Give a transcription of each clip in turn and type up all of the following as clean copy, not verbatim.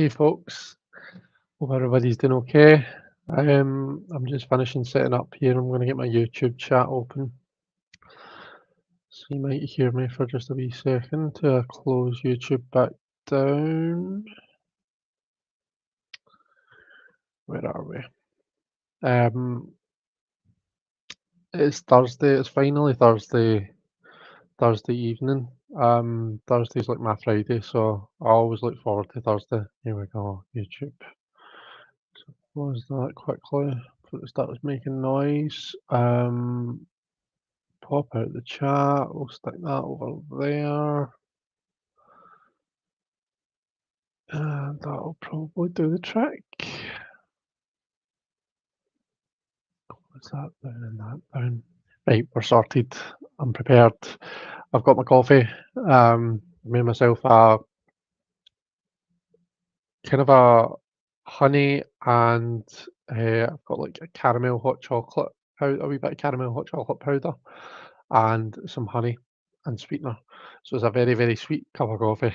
Hey folks, hope everybody's doing okay. I'm just finishing setting up here. I'm going to get my YouTube chat open. So you might hear me for just a wee second to close YouTube back down. Where are we? It's Thursday. It's finally Thursday evening. Thursday's like my Friday, so I always look forward to Thursday. Here we go, YouTube. Close that quickly before it starts making noise. Pop out the chat. We'll stick that over there. And that'll probably do the trick. What's that down and that down? Right, we're sorted. I'm prepared. I've got my coffee. Made myself a kind of a honey and I've got like a caramel hot chocolate powder, a wee bit of caramel hot chocolate powder, and some honey and sweetener. So it's a very, very sweet cup of coffee.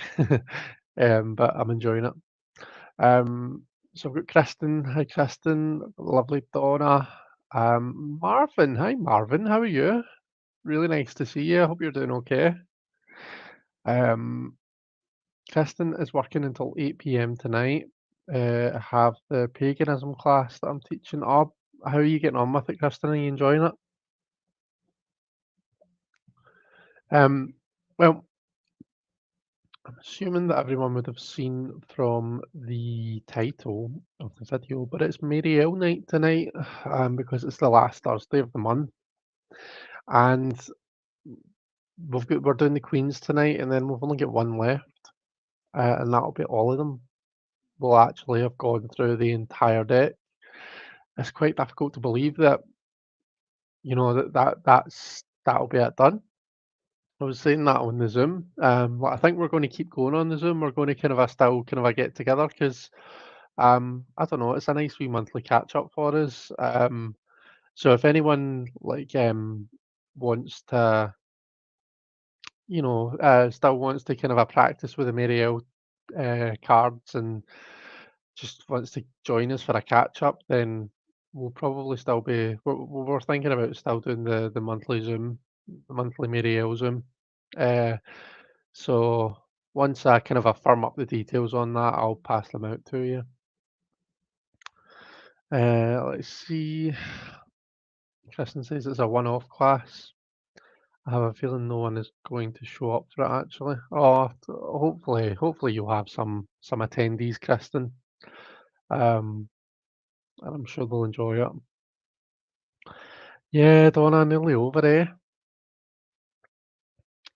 But I'm enjoying it. So I've got Kristen. Hi, Kristen. Lovely Donna. Marvin. Hi, Marvin. How are you? Really nice to see you. I hope you're doing okay. Um, Kristen is working until 8 p.m. tonight. I have the paganism class that I'm teaching up. How are you getting on with it, Kristen? Are you enjoying it? Um, well, I'm assuming that everyone would have seen from the title of the video, but it's Mary L night tonight, because it's the last Thursday of the month, and we're doing the Queens tonight, and then we've only got one left, and that'll be all of them. We'll actually have gone through the entire deck. It's quite difficult to believe that that'll be it done. I was saying that on the Zoom. Like, I think we're going to keep going on the Zoom. We're going to kind of a still kind of a get together because I don't know. It's a nice wee monthly catch up for us. So if anyone wants to, still wants to kind of a practice with the Marielle cards and just wants to join us for a catch up, then we'll probably still be. We're thinking about still doing the monthly Zoom, the monthly Marielle Zoom. Uh, so once I kind of firm up the details on that, I'll pass them out to you. Let's see. Kristen says it's a one-off class. I have a feeling no one is going to show up for it actually. Oh, hopefully you'll have some attendees, Kristen. And I'm sure they'll enjoy it. Yeah, Donna, nearly over, eh?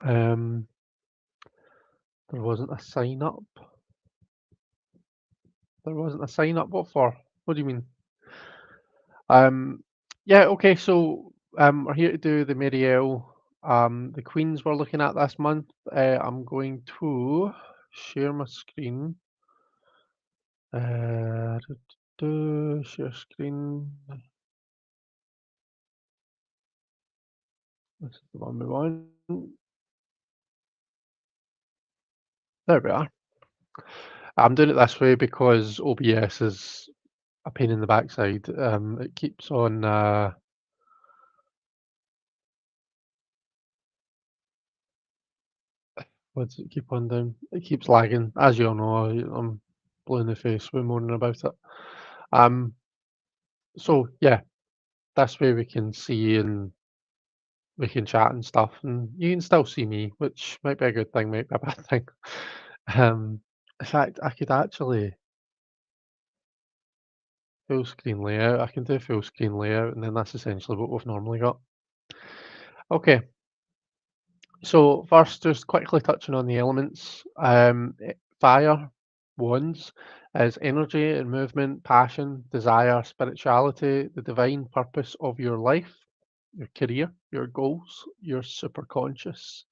Um, there wasn't a sign up. There wasn't a sign up. What for? What do you mean? Yeah, okay, so we're here to do the Marielle. The Queens we're looking at this month. I'm going to share my screen. Share screen. This is the one we want. There we are. I'm doing it this way because OBS is a pain in the backside. It keeps on. What does it keep on doing? It keeps lagging. As you all know, I'm blue in the face with moaning about it. So yeah, this way we can see and we can chat and stuff, and you can still see me, which might be a good thing, might be a bad thing. In fact, I could actually full screen layout. I can do full screen layout, and then that's essentially what we've normally got. Okay, so first, just quickly touching on the elements. Fire, wands, is energy and movement, passion, desire, spirituality, the divine purpose of your life, your career, your goals, your superconscious,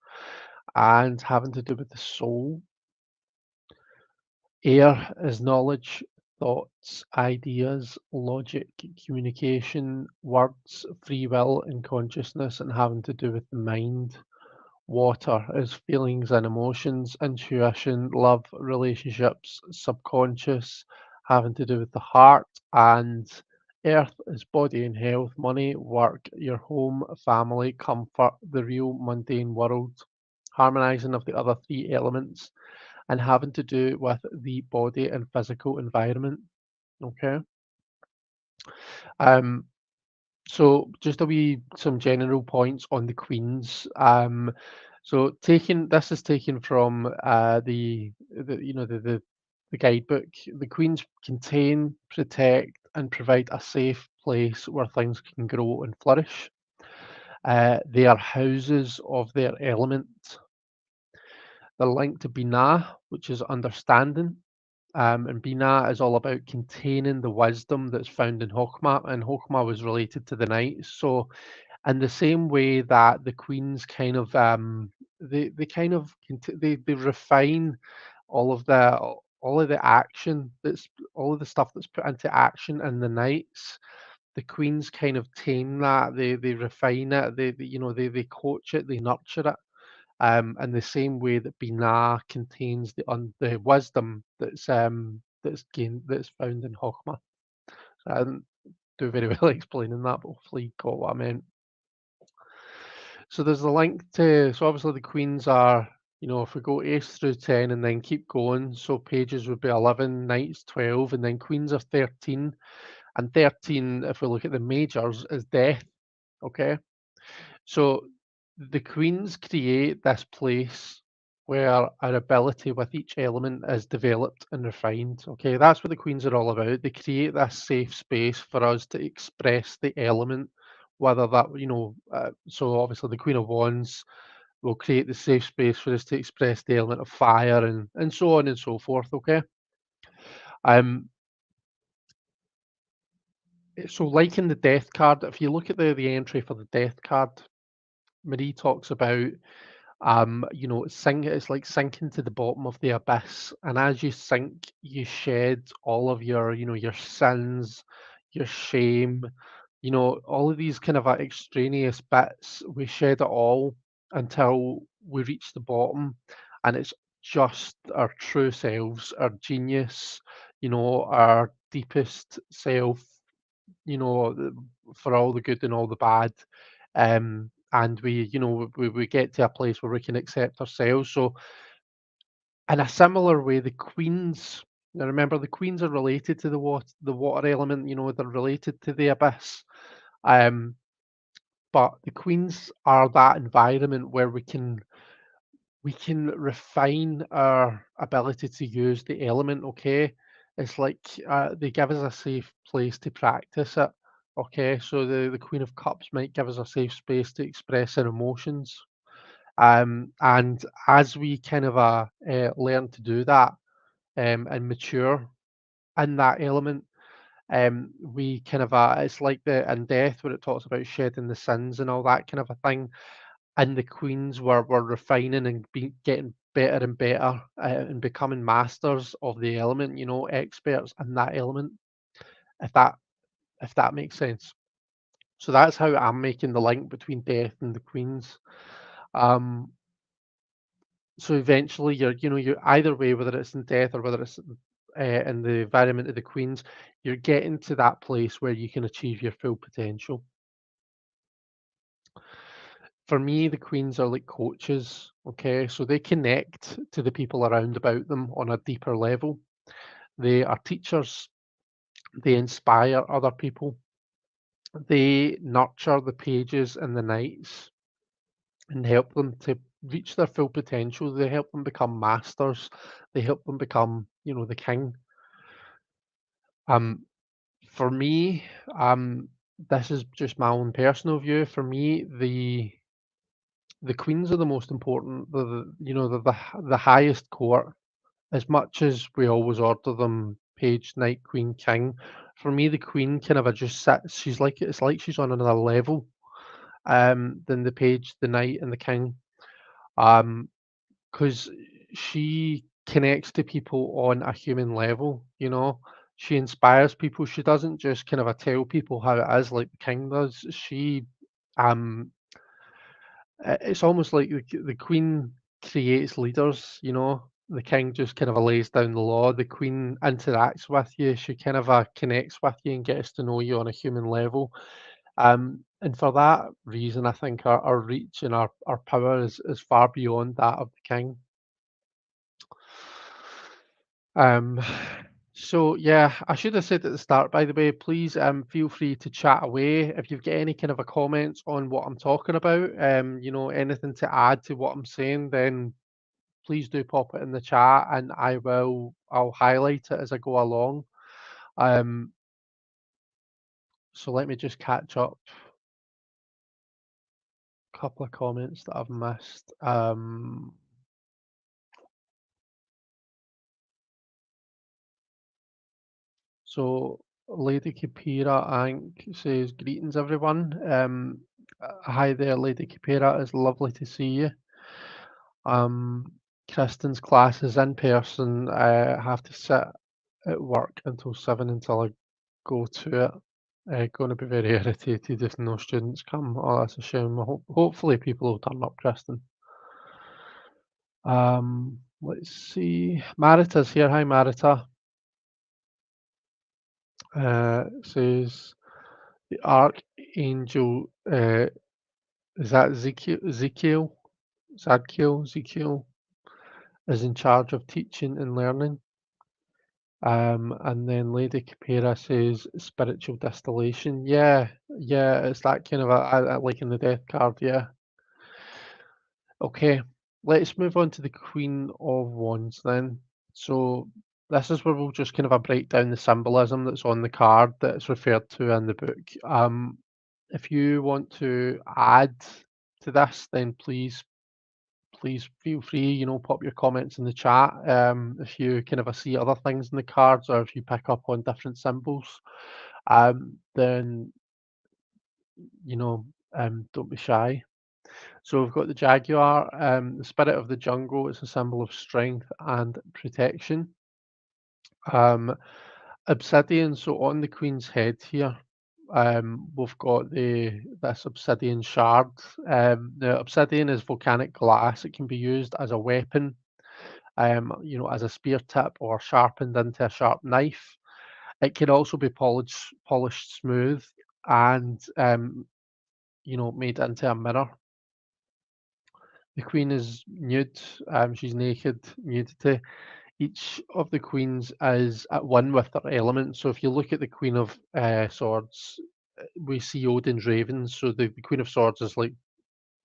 and having to do with the soul. Air is knowledge, thoughts, ideas, logic, communication, words, free will, and consciousness, and having to do with the mind. Water is feelings and emotions, intuition, love, relationships, subconscious, having to do with the heart, and earth is body and health, money, work, your home, family, comfort, the real mundane world. Harmonizing of the other three elements and having to do with the body and physical environment. Okay. Um, So just a wee some general points on the queens. So taking this is taken from the guidebook. The queens contain, protect, and provide a safe place where things can grow and flourish. They are houses of their element. They're linked to Binah, which is understanding. And Binah is all about containing the wisdom that's found in Hokmah, and Hokmah was related to the night. So in the same way that the queens kind of they kind of they refine all of the all of the action that's all of the stuff that's put into action in the nights. The queens kind of tame that, they refine it, they coach it, they nurture it, in the same way that Binah contains the wisdom that's gained that's found in Hokmah. So I didn't do very well explaining that, but hopefully you got what I meant. So there's a link to, so obviously the queens are, if we go ace through 10 and then keep going, so pages would be 11, knights 12, and then queens are 13. And 13, if we look at the majors, is death. Okay. So the queens create this place where our ability with each element is developed and refined. Okay. That's what the queens are all about. They create this safe space for us to express the element, whether that, so obviously the Queen of Wands will create the safe space for us to express the element of fire and so on and so forth. Okay. Um, so like in the death card, if you look at the entry for the death card, Marie talks about it's like sinking to the bottom of the abyss, and as you sink, you shed all of your sins, your shame, all of these kind of extraneous bits. We shed it all until we reach the bottom, and it's just our true selves, our genius, our deepest self, for all the good and all the bad. And we get to a place where we can accept ourselves. So in a similar way, the queens, now remember the queens are related to the water element, they're related to the abyss. Um, but the queens are that environment where we can refine our ability to use the element. Okay, it's like they give us a safe place to practice it. Okay, so the Queen of Cups might give us a safe space to express our emotions. And as we kind of learn to do that, and mature in that element, we kind of it's like the in death where it talks about shedding the sins and all that kind of a thing. And the queens were refining and getting better and better, and becoming masters of the element, experts in that element, if that makes sense. So that's how I'm making the link between death and the queens. Um, so eventually, you're either way, whether it's in death or whether it's in the environment of the queens, you're getting to that place where you can achieve your full potential. For me, the queens are like coaches, okay? So they connect to the people around about them on a deeper level. They are teachers, they inspire other people, they nurture the pages and the knights and help them to reach their full potential. They help them become masters, they help them become, the king. Um, for me, this is just my own personal view. For me, the queens are the most important. The highest court. As much as we always order them page, knight, queen, king, for me the queen kind of just sits. It's like she's on another level than the page, the knight, and the king. Because she connects to people on a human level. She inspires people. She doesn't just kind of tell people how it is like the king does. She um It's almost like the queen creates leaders, you know? The king just kind of lays down the law. The queen interacts with you. She kind of connects with you and gets to know you on a human level. And for that reason, I think our reach and our power is far beyond that of the king. Um, so yeah, I should have said at the start, by the way, please feel free to chat away if you've got any kind of a comments on what I'm talking about. Anything to add to what I'm saying, then please do pop it in the chat and I'll highlight it as I go along. Um, so let me just catch up a couple of comments that I've missed. So Lady Kipira Ank says, greetings everyone. Hi there, Lady Kipira. It's lovely to see you. Um, Kristen's class is in person. I have to sit at work until 7 until I go to it. Going to be very irritated if no students come. Oh, that's a shame. Hopefully people will turn up, Kristen. Let's see. Marita's here. Hi, Marita. Says the archangel. Is that Ezekiel? Ezekiel is in charge of teaching and learning. And then Lady Capera says spiritual distillation. Yeah, yeah, it's that kind of like in the death card. Yeah. Okay, let's move on to the Queen of Wands then. So this is where we'll just kind of break down the symbolism that's on the card that's referred to in the book. If you want to add to this, then please feel free, pop your comments in the chat. If you kind of see other things in the cards or if you pick up on different symbols, then, you know, don't be shy. So we've got the jaguar, the spirit of the jungle is a symbol of strength and protection. Um, Obsidian, so on the queen's head here, we've got this obsidian shard. The obsidian is volcanic glass. It can be used as a weapon, as a spear tip or sharpened into a sharp knife. It can also be polished smooth and made into a mirror. The queen is nude. She's naked, nudity. Each of the queens is at one with their element. So if you look at the Queen of Swords, we see Odin's ravens. So the Queen of Swords is like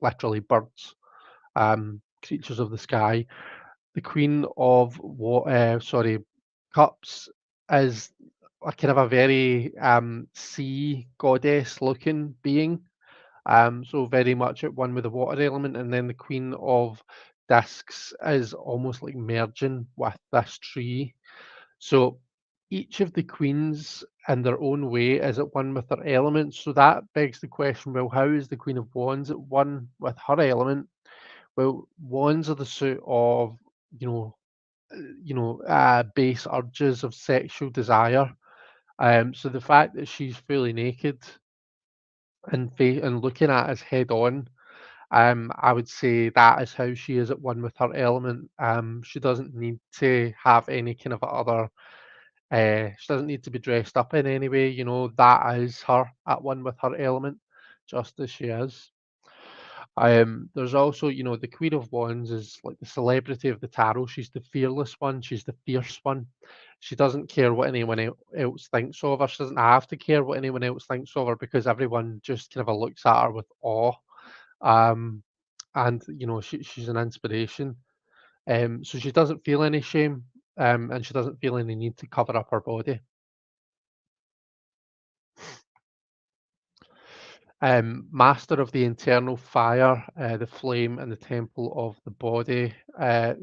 literally birds, creatures of the sky. The Queen of Cups is a kind of a very sea goddess looking being. So very much at one with the water element, and then the Queen of Discs is almost like merging with this tree. So each of the queens in their own way is at one with their element. So that begs the question, well, how is the Queen of Wands at one with her element? Well, wands are the suit of, you know, base urges of sexual desire. So the fact that she's fully naked and looking at us head on, I would say that is how she is at one with her element. She doesn't need to have any kind of other. She doesn't need to be dressed up in any way. That is her at one with her element, just as she is. There's also, the Queen of Wands is like the celebrity of the tarot. She's the fearless one. She's the fierce one. She doesn't care what anyone else thinks of her. She doesn't have to care what anyone else thinks of her because everyone just kind of looks at her with awe. Um, and she's an inspiration. So she doesn't feel any shame, and she doesn't feel any need to cover up her body. Master of the internal fire, the flame, and the temple of the body.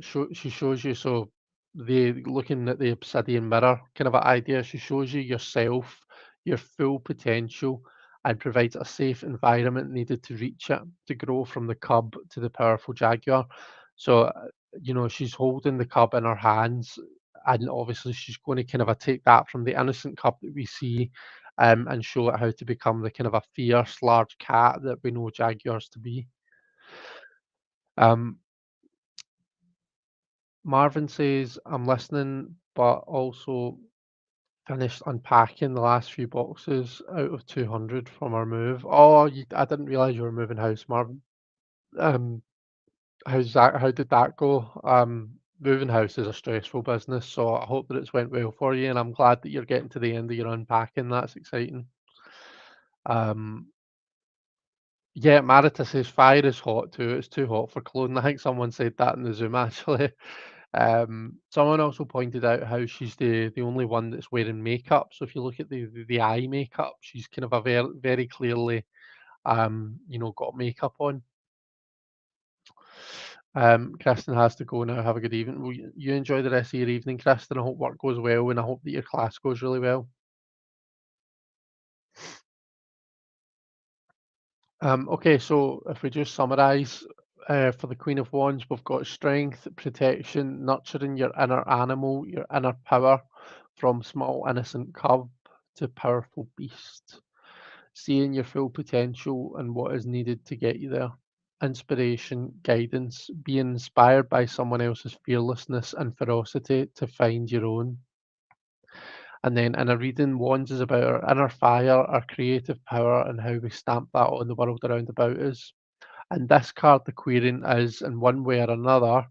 She shows you, so the looking at the obsidian mirror kind of an idea. She shows you yourself, your full potential, and provides a safe environment needed to reach it, to grow from the cub to the powerful jaguar. So, she's holding the cub in her hands, and obviously she's going to kind of take that from the innocent cub that we see, and show it how to become the kind of a fierce, large cat that we know jaguars to be. Um, Marvin says, I'm listening, but also finished unpacking the last few boxes out of 200 from our move. Oh, I didn't realize you were moving house, Marvin. Um, how did that go? Moving house is a stressful business, so I hope that it's went well for you, and I'm glad that you're getting to the end of your unpacking. That's exciting. Um, yeah, Marita says fire is hot too. It's too hot for clothing. I think someone said that in the Zoom actually. Someone also pointed out how she's the only one that's wearing makeup. So if you look at the eye makeup, she's kind of a very clearly got makeup on. Kristen has to go now. Have a good evening. Will you enjoy the rest of your evening, Kristen? I hope work goes well, and I hope that your class goes really well. Okay, so if we just summarise for the Queen of Wands, we've got strength, protection, nurturing your inner animal, your inner power, from small innocent cub to powerful beast, seeing your full potential and what is needed to get you there. Inspiration, guidance, being inspired by someone else's fearlessness and ferocity to find your own. And then in a reading, Wands is about our inner fire, our creative power, and how we stamp that on the world around about us. And this card, the Queering, is in one way or another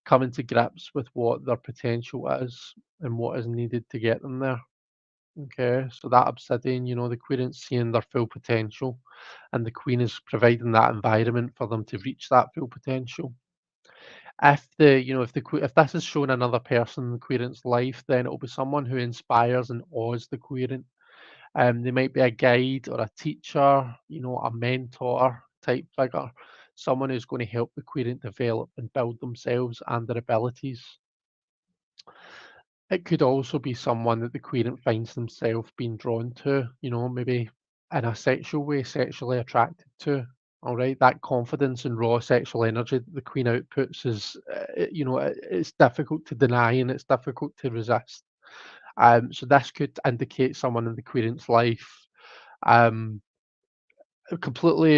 coming to grips with what their potential is and what is needed to get them there. Okay, so that obsidian, the Queen's seeing their full potential, and the Queen is providing that environment for them to reach that full potential. If this is shown another person in the Querent's life, then it'll be someone who inspires and awes the Querent. They might be a guide or a teacher, a mentor type figure, someone who's going to help the Querent develop and build themselves and their abilities. It could also be someone that the querent finds themselves being drawn to, maybe in a sexual way, sexually attracted to. All right, that confidence and raw sexual energy that the queen outputs is, it's difficult to deny and it's difficult to resist. So this could indicate someone in the querent's life, um, completely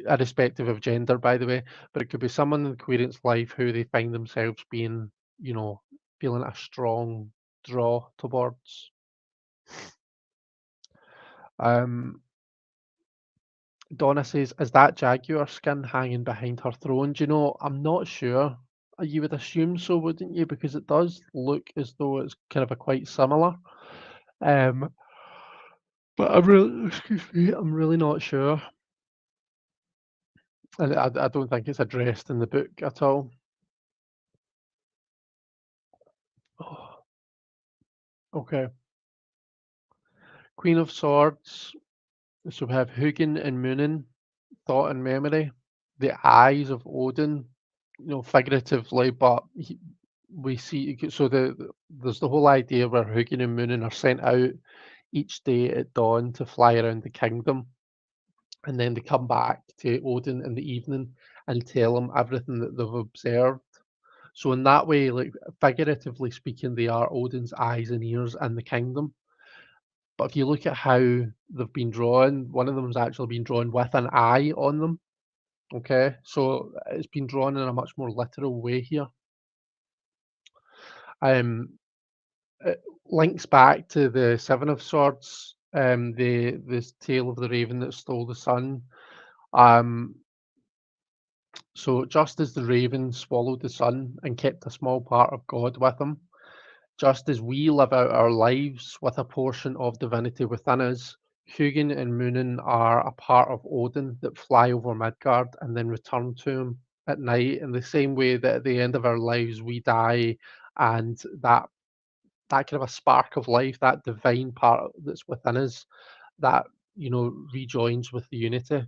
irrespective of gender, by the way, but it could be someone in the querent's life who they find themselves being, you know, feeling a strong draw towards. Um, Donna says, "Is that jaguar skin hanging behind her throne?" Do you know? I'm not sure. You would assume so, wouldn't you? Because it does look as though it's kind of a quite similar. Um, but excuse me, I'm really not sure, and I don't think it's addressed in the book at all. Oh, okay. Queen of Swords. So we have Hugin and Munin, thought and memory, the eyes of Odin, figuratively, but we see so there's the whole idea where Hugin and Munin are sent out each day at dawn to fly around the kingdom, and then they come back to Odin in the evening and tell him everything that they've observed. So in that way, like figuratively speaking, they are Odin's eyes and ears in the kingdom. But if you look at how they've been drawn, one of them's actually been drawn with an eye on them. Okay, so it's been drawn in a much more literal way here. Um, it links back to the Seven of Swords, the this tale of the raven that stole the sun. Um, so just as the raven swallowed the sun and kept a small part of God with him, just as we live out our lives with a portion of divinity within us, Hugin and Munin are a part of Odin that fly over Midgard and then return to him at night in the same way that at the end of our lives we die, and that kind of a spark of life, that divine part that's within us, that rejoins with the unity.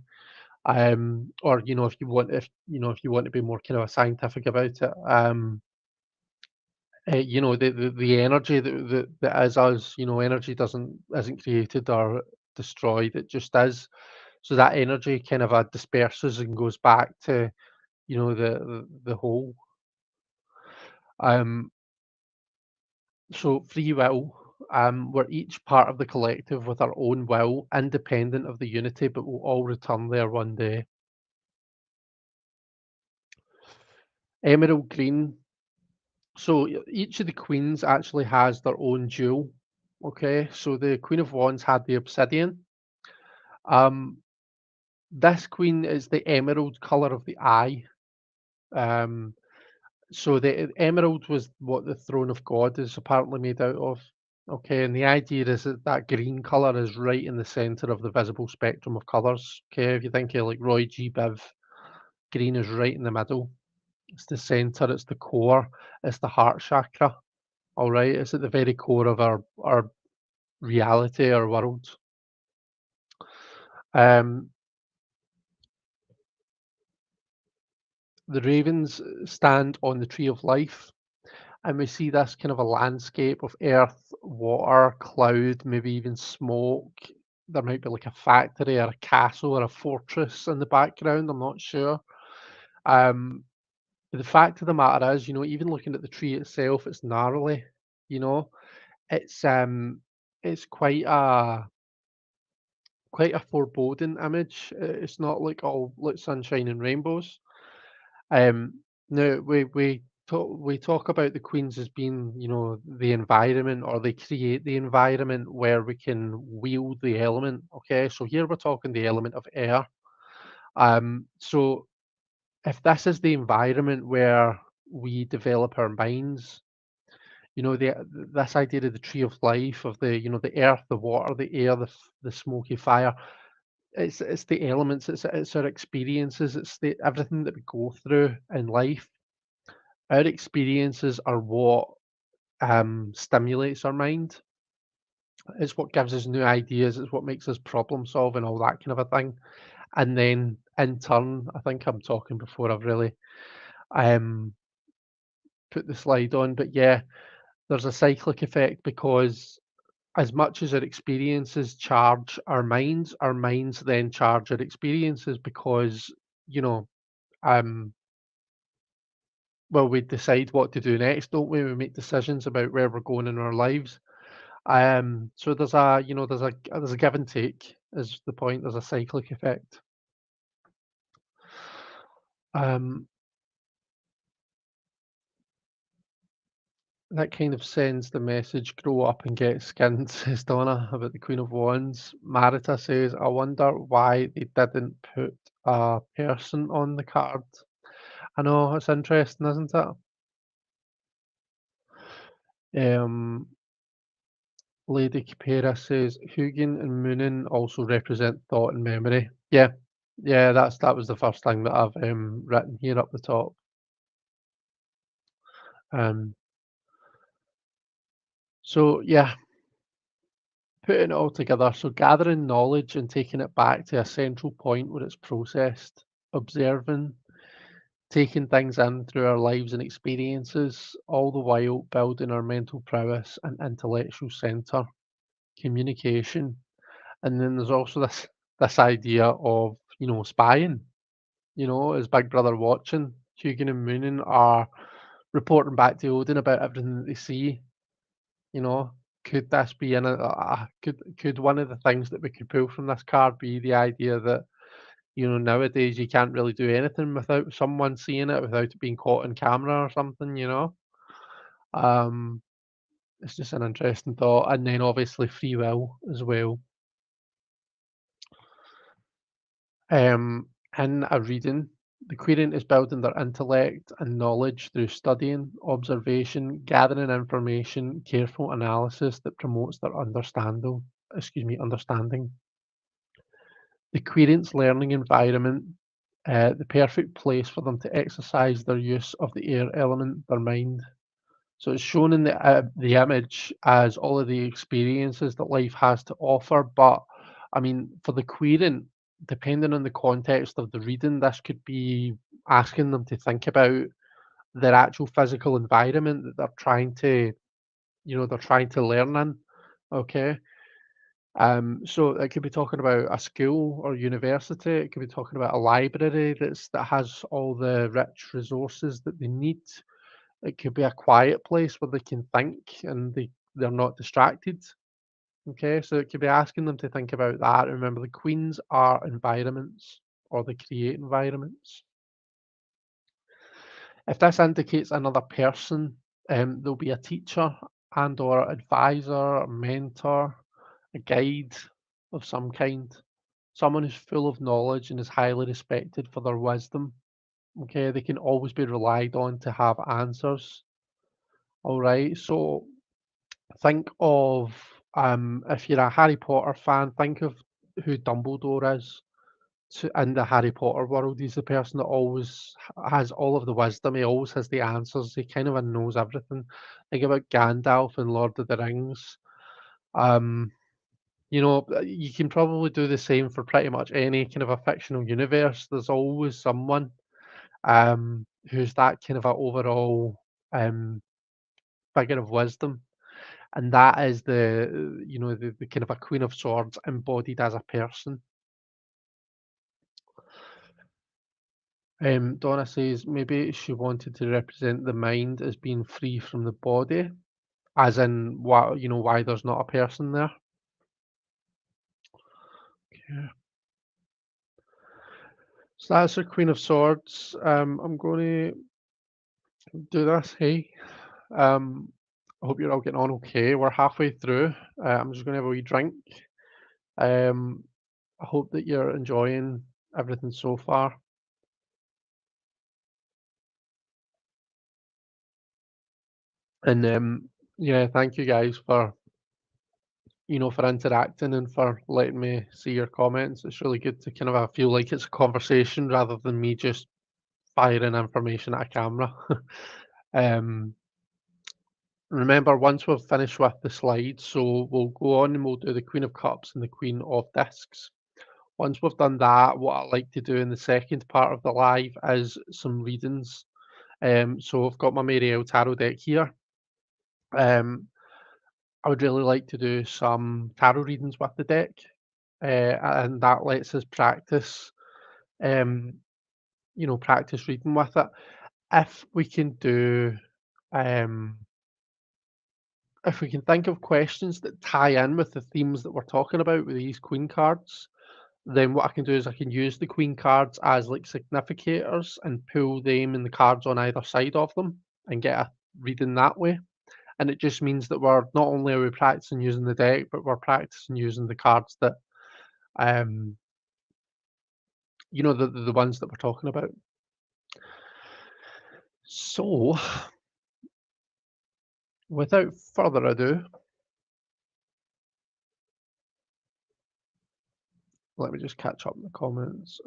Or if you want to be more kind of a scientific about it, the energy that is us, energy isn't created or destroyed, it just is. So that energy kind of disperses and goes back to, the whole. Um, so free will, we're each part of the collective with our own will, independent of the unity, but we'll all return there one day. Emerald green. So each of the queens actually has their own jewel. Okay, so the Queen of Wands had the obsidian. Um, this queen is the emerald color of the eye. Um, so the emerald was what the throne of God is apparently made out of. Okay, and the idea is that that green color is right in the center of the visible spectrum of colors. Okay, if you think of like Roy G. Biv, green is right in the middle. It's the center. It's the core. It's the heart chakra. All right, it's at the very core of our reality, our world. Um, the ravens stand on the tree of life, and we see this kind of a landscape of earth, water, cloud, maybe even smoke. There might be like a factory or a castle or a fortress in the background. I'm not sure. Um, but the fact of the matter is, even looking at the tree itself, it's gnarly. You know, it's um, it's quite a foreboding image. It's not like all like sunshine and rainbows. No, we talk about the queens as being, the environment, or they create the environment where we can wield the element. Okay, so here we're talking the element of air. So if this is the environment where we develop our minds, this idea of the tree of life, of the earth, the water, the air, the smoky fire. It's the elements. It's our experiences. It's the everything that we go through in life. Our experiences are what stimulates our mind. It's what gives us new ideas. It's what makes us problem solve and all that kind of a thing. And then in turn, I think I'm talking before I've really um, put the slide on, but yeah, there's a cyclic effect because as much as our experiences charge our minds then charge our experiences because you know um, well, we decide what to do next, don't we? We make decisions about where we're going in our lives. So there's a give and take is the point. There's a cyclic effect. Um, that kind of sends the message, grow up and get skinned, says Donna about the Queen of Wands. Marita says, I wonder why they didn't put a person on the card. I know, it's interesting, isn't it? Um, Lady Capera says Hugin and Moonin also represent thought and memory. Yeah, yeah, that was the first thing that I've written here up the top. Um, so yeah, putting it all together. So gathering knowledge and taking it back to a central point where it's processed, observing, taking things in through our lives and experiences, all the while building our mental prowess and intellectual center, communication. And then there's also this idea of, spying. Is Big Brother watching? Hugin and Moonin are reporting back to Odin about everything that they see. You know, could this be could one of the things that we could pull from this card be the idea that, nowadays you can't really do anything without someone seeing it, without it being caught on camera or something? Um, it's just an interesting thought. And then obviously free will as well. Um, in a reading, the querent is building their intellect and knowledge through studying, observation, gathering information, careful analysis that promotes their understanding. The querent's learning environment, the perfect place for them to exercise their use of the air element, their mind. So it's shown in the image as all of the experiences that life has to offer. But I mean, for the querent, depending on the context of the reading, this could be asking them to think about their actual physical environment that they're trying to learn in. Okay. So it could be talking about a school or university. It could be talking about a library that has all the rich resources that they need. It could be a quiet place where they can think and they're not distracted. Okay, so it could be asking them to think about that. Remember, the queens are environments or they create environments. If this indicates another person, there'll be a teacher and or advisor, a mentor, a guide of some kind, someone who's full of knowledge and is highly respected for their wisdom. Okay, they can always be relied on to have answers. All right, so think of if you're a Harry Potter fan, think of who Dumbledore is in the Harry Potter world. He's the person that always has all of the wisdom. He always has the answers. He kind of knows everything. Think about Gandalf in Lord of the Rings. Um, you can probably do the same for pretty much any kind of a fictional universe. There's always someone who's that kind of a overall um, figure of wisdom, and that is the kind of a Queen of Swords embodied as a person. Donna says maybe she wanted to represent the mind as being free from the body, as in why there's not a person there. Yeah. So that's her Queen of Swords. I'm going to do this. Hey, I hope you're all getting on okay. We're halfway through. I'm just going to have a wee drink. Um, I hope that you're enjoying everything so far. And yeah, thank you guys for for interacting and for letting me see your comments. It's really good to kind of feel like it's a conversation rather than me just firing information at a camera. um, remember, once we've finished with the slides, so we'll go on and we'll do the Queen of Cups and the Queen of Discs. Once we've done that, what I like to do in the second part of the live is some readings. So I've got my Mariel Tarot deck here. Um, I would really like to do some tarot readings with the deck, and that lets us practice, um, practice reading with it. If we can do, um, if we can think of questions that tie in with the themes that we're talking about with these queen cards, then what I can do is I can use the queen cards as like significators and pull them and the cards on either side of them and get a reading that way. And it just means that we're not only are we practicing using the deck, but we're practicing using the cards that um the ones that we're talking about. So without further ado, let me just catch up in the comments.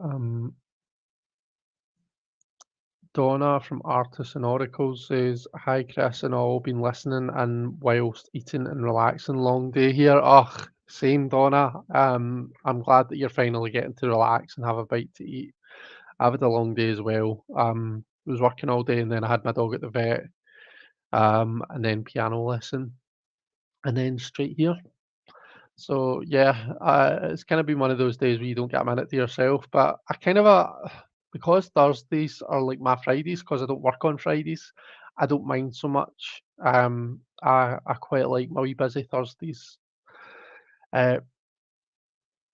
Donna from Artists and Oracles says, "Hi Chris and all, been listening and whilst eating and relaxing. Long day here." Ugh, same Donna. I'm glad that you're finally getting to relax and have a bite to eat. I've had a long day as well. Was working all day and then I had my dog at the vet, and then piano lesson, and then straight here. So yeah, it's kind of been one of those days where you don't get a minute to yourself. But I kind of because Thursdays are like my Fridays because I don't work on Fridays. I don't mind so much. I quite like my wee busy Thursdays. Uh,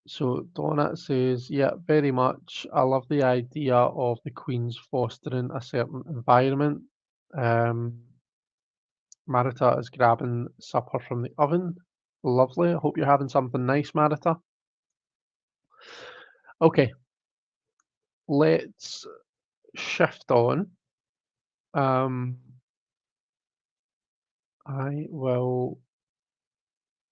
so Donna says, yeah, very much. I love the idea of the Queens fostering a certain environment. Um, Marita is grabbing supper from the oven. Lovely. I hope you're having something nice, Marita. Okay, let's shift on. Um, I will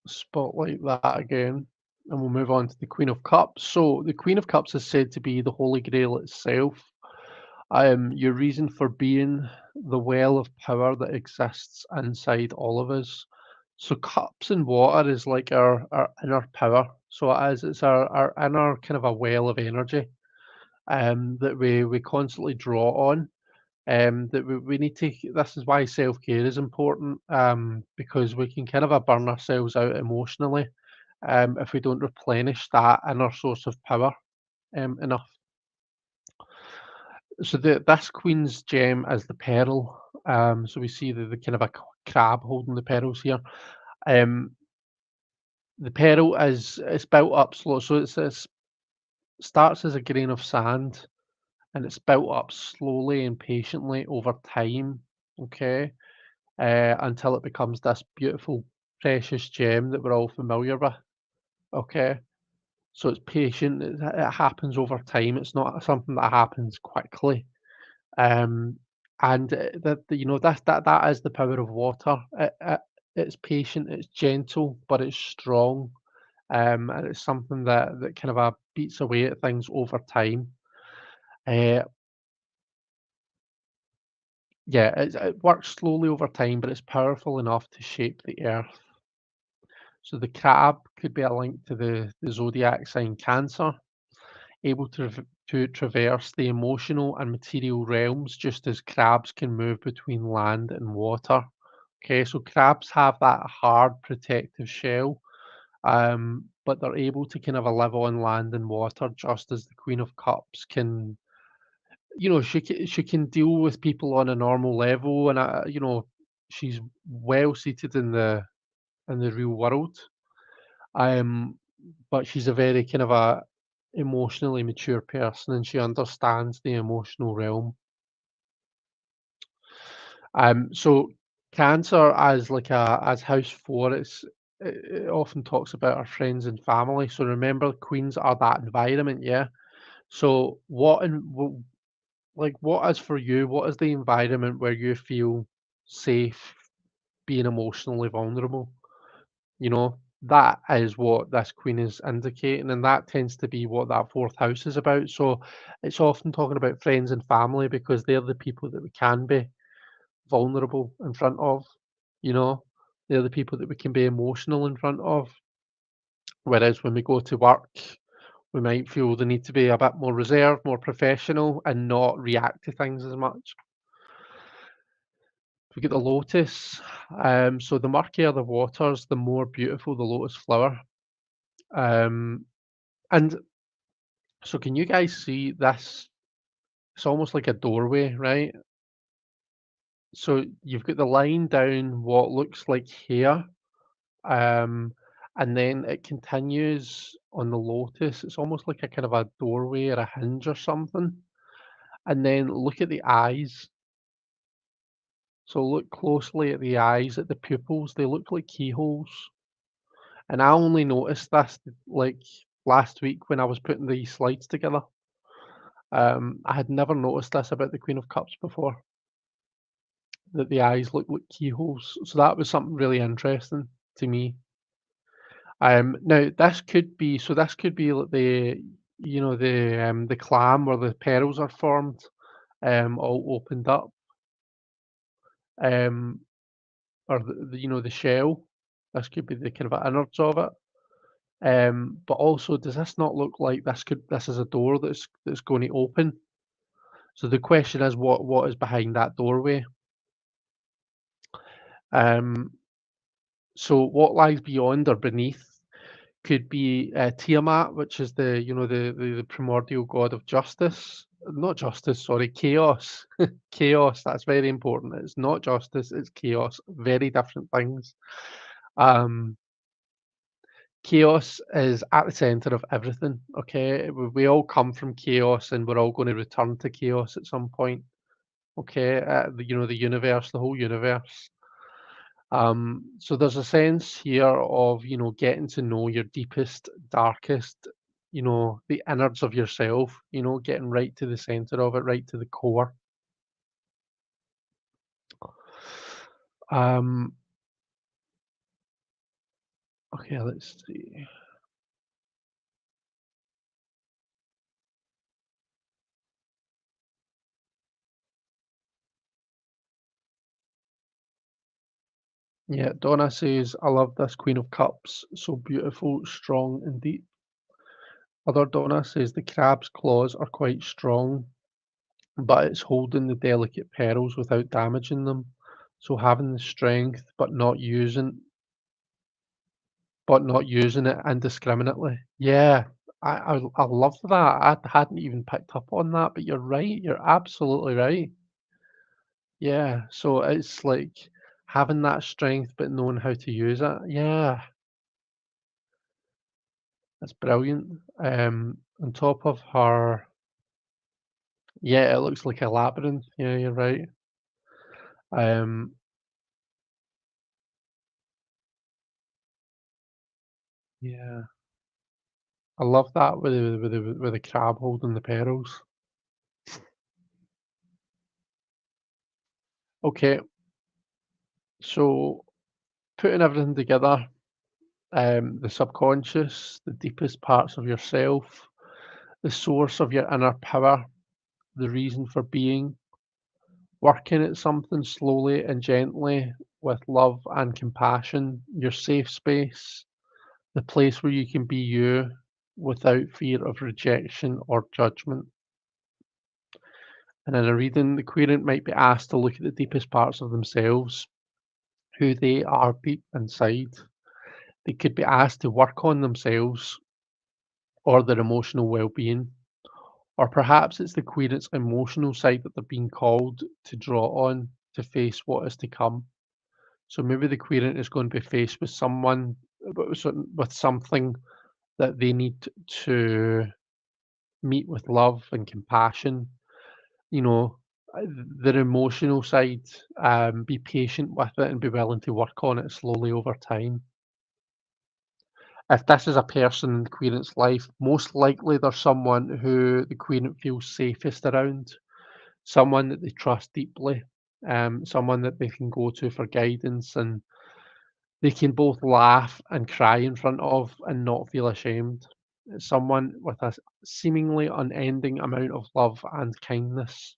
spotlight that again, and we'll move on to the Queen of Cups. So the Queen of Cups is said to be the Holy Grail itself. Your reason for being, the well of power that exists inside all of us. So cups and water is like our inner power. So it's our inner kind of a well of energy that we constantly draw on. That we need to. This is why self care is important, because we can kind of burn ourselves out emotionally if we don't replenish that inner source of power enough. So this queen's gem is the pearl. So we see the kind of a crab holding the pearls here. Um, the pearl is it's built up slow, so it starts as a grain of sand, and it's built up slowly and patiently over time, okay, until it becomes this beautiful, precious gem that we're all familiar with, okay? So it's patient, it happens over time, it's not something that happens quickly. Um, and you know, that is the power of water. It's patient, it's gentle, but it's strong. And it's something that kind of beats away at things over time. Uh, yeah, it works slowly over time, but it's powerful enough to shape the earth. So the crab could be a link to the zodiac sign Cancer, able to traverse the emotional and material realms just as crabs can move between land and water. Okay, so crabs have that hard protective shell, but they're able to kind of live on land and water just as the Queen of Cups can. You know, she can deal with people on a normal level, and you know, she's well seated in the real world. Um, but she's a very kind of a emotionally mature person, and she understands the emotional realm. So Cancer as like a as house four, it often talks about our friends and family. So remember, queens are that environment, yeah. So like what is for you? What is the environment where you feel safe being emotionally vulnerable? You know, that is what this queen is indicating, and that tends to be what that fourth house is about. So it's often talking about friends and family because they're the people that we can be vulnerable in front of, you know. They're the people that we can be emotional in front of. Whereas when we go to work, we might feel the need to be a bit more reserved, more professional, and not react to things as much. We get the lotus. So the murkier the waters, the more beautiful the lotus flower. Um, and so can you guys see this? It's almost like a doorway, right? So you've got the line down what looks like here, um, and then it continues on the lotus. It's almost like a kind of a doorway or a hinge or something. And then look at the eyes. So look closely at the eyes, at the pupils. They look like keyholes. And I only noticed this like last week when I was putting these slides together. I had never noticed this about the Queen of Cups before, that the eyes look like keyholes. So that was something really interesting to me. Now this could be like you know the clam where the petals are formed, all opened up, um, or you know the shell. This could be the kind of innards of it. But also, does this not look like this is a door that's going to open? So the question is, what is behind that doorway? Um, so what lies beyond or beneath could be Tiamat, which is the you know the primordial god of justice. Not justice, sorry, chaos. Chaos. That's very important. It's not justice. It's chaos. Very different things. Um, Chaos is at the center of everything. Okay, we all come from chaos, and we're all going to return to chaos at some point. Okay, you know the universe, the whole universe. So there's a sense here of, you know, getting to know your deepest, darkest, you know, the innards of yourself, you know, getting right to the center of it, right to the core. Um, okay, let's see. Yeah, Donna says, I love this Queen of Cups, so beautiful, strong, and deep. Other Donna says the crab's claws are quite strong, but it's holding the delicate petals without damaging them. So having the strength but not using it indiscriminately. Yeah, I love that. I hadn't even picked up on that, but you're right. You're absolutely right. Yeah, so it's like having that strength but knowing how to use it. Yeah, that's brilliant. On top of her Yeah, it looks like a labyrinth. Yeah, you're right. Um, yeah, I love that with the crab holding the pearls. Okay, so putting everything together, the subconscious, the deepest parts of yourself, the source of your inner power, the reason for being, working at something slowly and gently with love and compassion, your safe space, the place where you can be you without fear of rejection or judgment. And in a reading, the querent might be asked to look at the deepest parts of themselves, who they are deep inside. They could be asked to work on themselves or their emotional well being. Or perhaps it's the querent's emotional side that they're being called to draw on to face what is to come. So maybe the querent is going to be faced with someone with something that they need to meet with love and compassion. You know, their emotional side, be patient with it and be willing to work on it slowly over time. If this is a person in the querent's life, most likely they're someone who the querent feels safest around, someone that they trust deeply, someone that they can go to for guidance and they can both laugh and cry in front of and not feel ashamed. It's someone with a seemingly unending amount of love and kindness.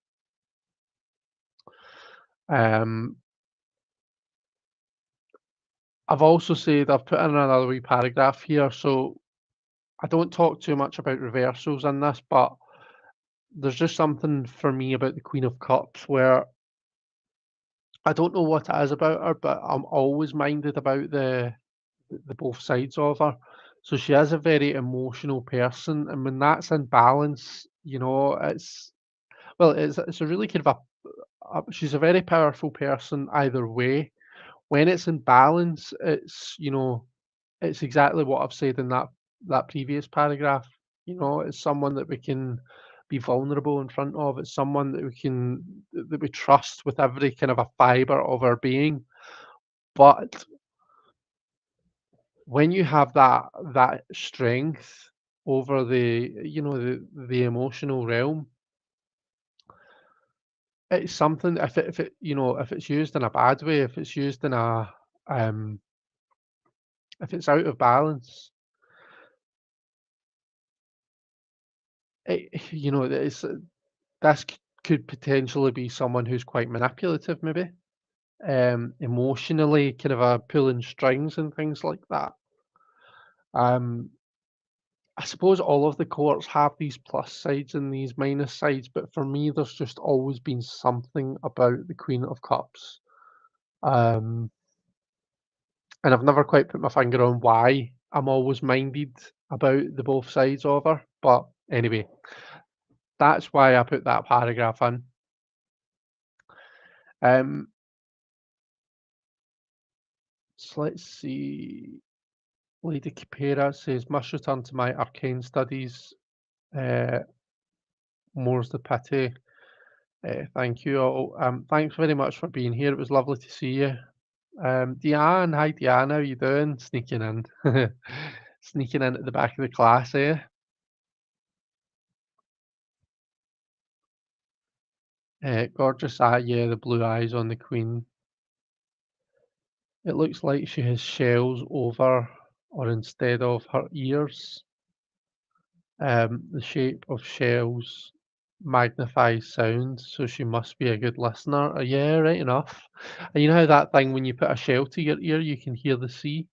Um, I've also said I've put in another wee paragraph here, so I don't talk too much about reversals in this, but there's just something for me about the Queen of Cups where I don't know what it is about her, but I'm always minded about the both sides of her. So she is a very emotional person, and when that's in balance, it's a really kind of she's a very powerful person either way. When it's in balance, it's exactly what I've said in that previous paragraph. It's someone that we can be vulnerable in front of. It's someone that we trust with every kind of a fiber of our being. But when you have that strength over the emotional realm, it's something if it's used in a bad way, if it's used in a um if it's out of balance, it's could potentially be someone who's quite manipulative, maybe emotionally, kind of a pulling strings and things like that. Um, I suppose all of the courts have these plus sides and these minus sides, but for me, there's just always been something about the Queen of Cups. Um, and I've never quite put my finger on why I'm always minded about the both sides of her. But anyway, that's why I put that paragraph in. Um, so let's see. Lady Capera says, must return to my arcane studies. Uh, more's the pity. Thank you all. Thanks very much for being here. It was lovely to see you. Diane, hi Diane, how you doing? Sneaking in. Sneaking in at the back of the class, eh? Gorgeous. Ah, yeah, the blue eyes on the queen. It looks like she has shells over or instead of her ears. The shape of shells magnifies sound, so she must be a good listener. Yeah, right enough. And you know how that thing when you put a shell to your ear, you can hear the sea?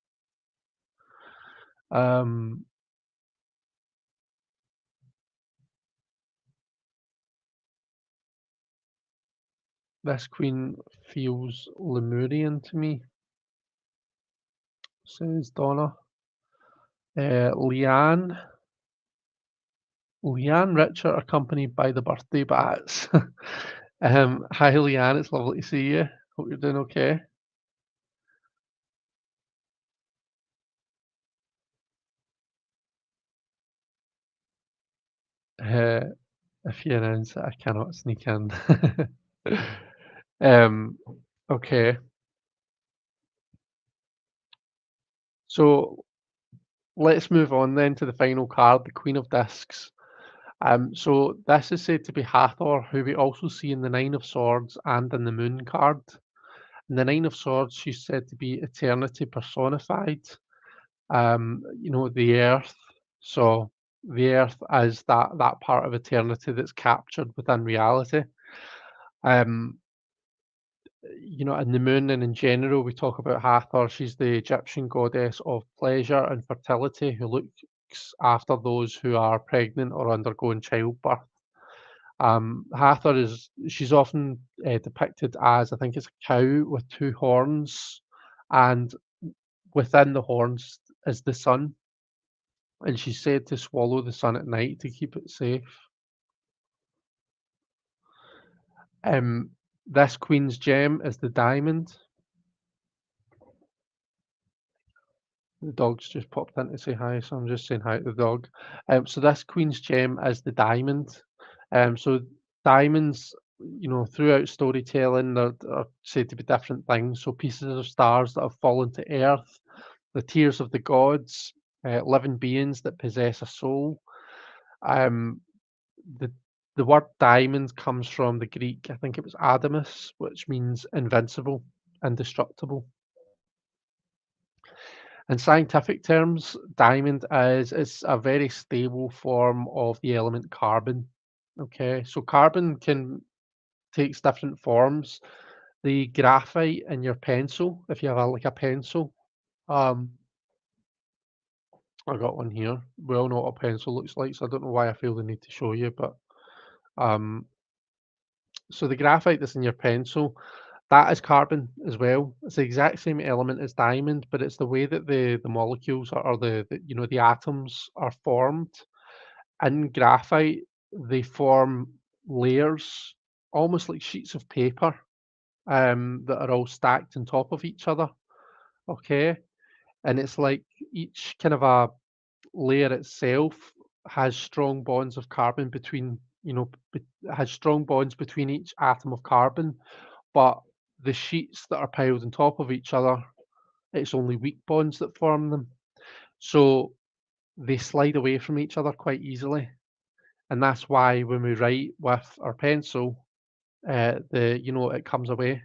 Um, this queen feels Lemurian to me, says Donna. Leanne. Leanne Richard, accompanied by the birthday bats. Hi, Leanne. It's lovely to see you. Hope you're doing okay. If you announce it, I cannot sneak in. Um, okay, so let's move on then to the final card, the Queen of Discs. So this is said to be Hathor, who we also see in the Nine of Swords and in the Moon card. In the Nine of Swords, she's said to be eternity personified. The earth. So the earth is that part of eternity that's captured within reality. Um, and the moon, and in general, we talk about Hathor. She's the Egyptian goddess of pleasure and fertility who looks after those who are pregnant or undergoing childbirth. Hathor she's often depicted as, I think it's a cow with two horns, and within the horns is the sun, and she's said to swallow the sun at night to keep it safe. Um, this queen's gem is the diamond. The dog's just popped in to say hi, so I'm just saying hi to the dog. So this queen's gem is the diamond. So diamonds, throughout storytelling, are said to be different things. So pieces of stars that have fallen to earth, the tears of the gods, living beings that possess a soul. Um, the the word diamond comes from the Greek, I think it was adamas, which means invincible, indestructible. In scientific terms, diamond is a very stable form of the element carbon. Okay, so carbon can takes different forms. The graphite in your pencil, if you have like a pencil, um, I got one here. We all know what a pencil looks like, so I don't know why I feel the need to show you, but um, so the graphite that's in your pencil, that is carbon as well. It's the exact same element as diamond, but it's the way that the molecules or the atoms are formed. In graphite, they form layers, almost like sheets of paper, that are all stacked on top of each other. Okay, and it's like each kind of a layer itself has strong bonds of carbon between, has strong bonds between each atom of carbon, but the sheets that are piled on top of each other, it's only weak bonds that form them. So they slide away from each other quite easily. And that's why when we write with our pencil, it comes away.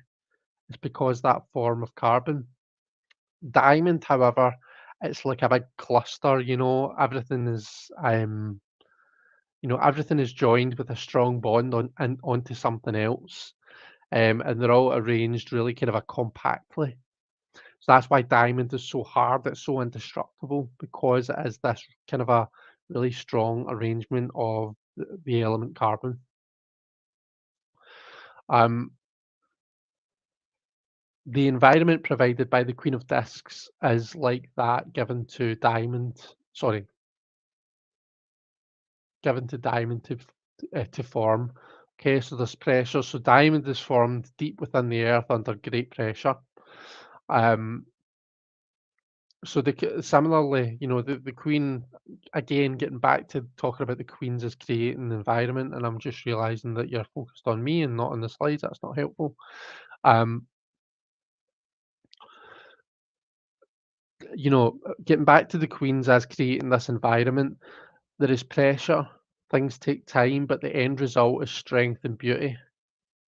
It's because that form of carbon. Diamond, however, it's like a big cluster, everything is joined with a strong bond onto something else. And they're all arranged really kind of a compactly. So that's why diamond is so hard, it's so indestructible because it is this kind of a really strong arrangement of the element carbon. Um, the environment provided by the Queen of Discs is like that given to diamond to form. Okay, so there's pressure. So diamond is formed deep within the earth under great pressure. Um, similarly, the queen, again, getting back to talking about the queens as creating the environment, and I'm just realizing that you're focused on me and not on the slides. That's not helpful. Um, Getting back to the queens as creating this environment, there is pressure. Things take time, but the end result is strength and beauty.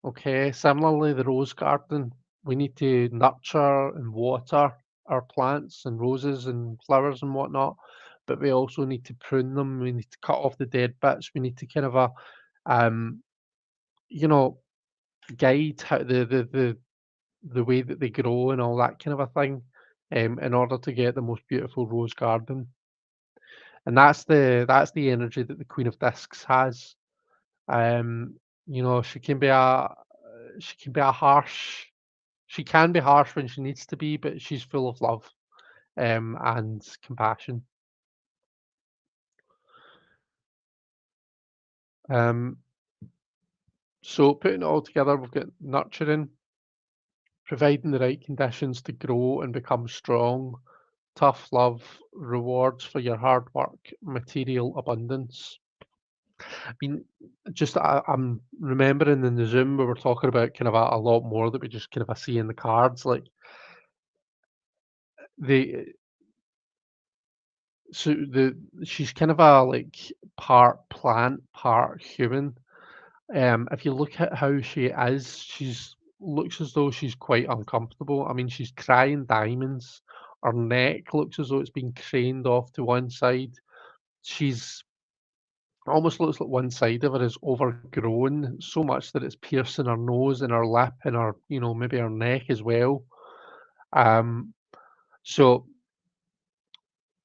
Okay. Similarly, the rose garden, we need to nurture and water our plants and roses and flowers and whatnot, but we also need to prune them. We need to cut off the dead bits. We need to kind of um, you know, guide how the way that they grow and all that kind of a thing, in order to get the most beautiful rose garden. And that's the energy that the Queen of Discs has. Um, she can be a harsh She can be harsh when she needs to be, but she's full of love, and compassion. Um, so putting it all together, we've got nurturing, providing the right conditions to grow and become strong, tough love, rewards for your hard work, material abundance. I mean, just I'm remembering in the Zoom we were talking about kind of a lot more that we just kind of see in the cards. Like the the she's kind of a like part plant, part human. If you look at how she is, she's looks as though she's quite uncomfortable. I mean, she's crying diamonds. Her neck looks as though it's been craned off to one side. She's almost looks like one side of her is overgrown so much that it's piercing her nose and her lip and her, maybe her neck as well. Um, so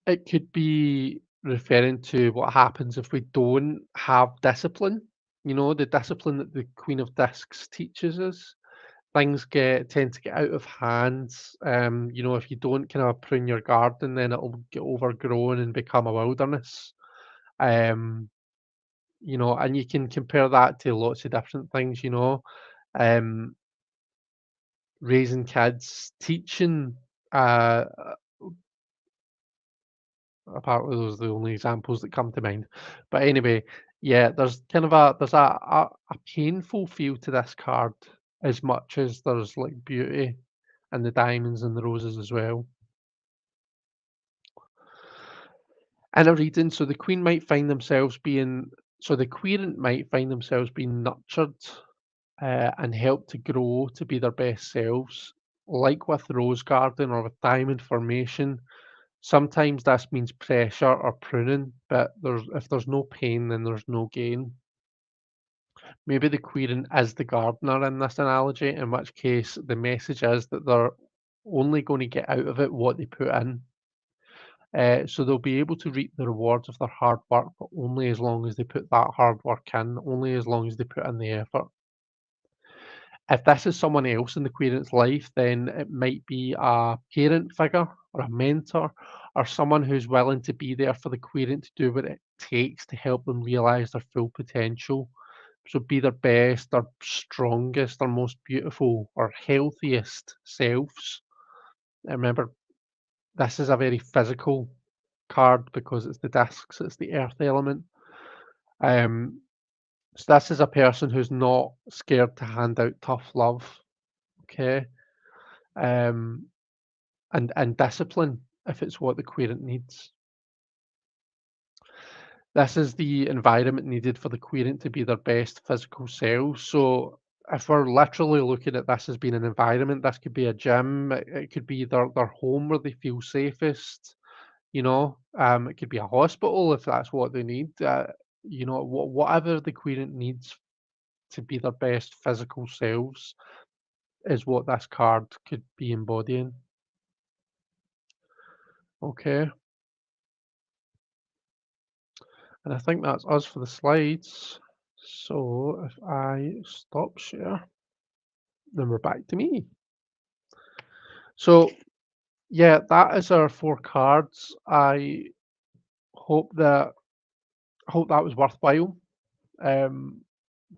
it could be referring to what happens if we don't have discipline. The discipline that the Queen of Discs teaches us. Things tend to get out of hand. If you don't kind of prune your garden, then it'll get overgrown and become a wilderness. Um, and you can compare that to lots of different things, um, raising kids, teaching, apparently those are the only examples that come to mind. But anyway, yeah, there's a painful feel to this card as much as there's like beauty and the diamonds and the roses as well. In a reading, so the querent might find themselves being nurtured and helped to grow to be their best selves. Like with rose garden or with diamond formation, sometimes this means pressure or pruning, but if there's no pain, then there's no gain. Maybe the querent is the gardener in this analogy, in which case the message is that they're only going to get out of it what they put in. So they'll be able to reap the rewards of their hard work, but only as long as they put that hard work in, only as long as they put in the effort. If this is someone else in the querent's life, then it might be a parent figure or a mentor or someone who's willing to be there for the querent to do what it takes to help them realize their full potential. So be their best, their strongest, their most beautiful or healthiest selves. And remember, this is a very physical card because it's the discs, it's the earth element. Um, so this is a person who's not scared to hand out tough love, okay? Um, and discipline if it's what the querent needs. This is the environment needed for the querent to be their best physical selves. So if we're literally looking at this as being an environment, this could be a gym, it could be their home where they feel safest, it could be a hospital if that's what they need. Whatever the querent needs to be their best physical selves is what this card could be embodying. Okay, and I think that's us for the slides. So if I stop share, then we're back to me. So yeah, that is our four cards. I hope that hope that was worthwhile. Um,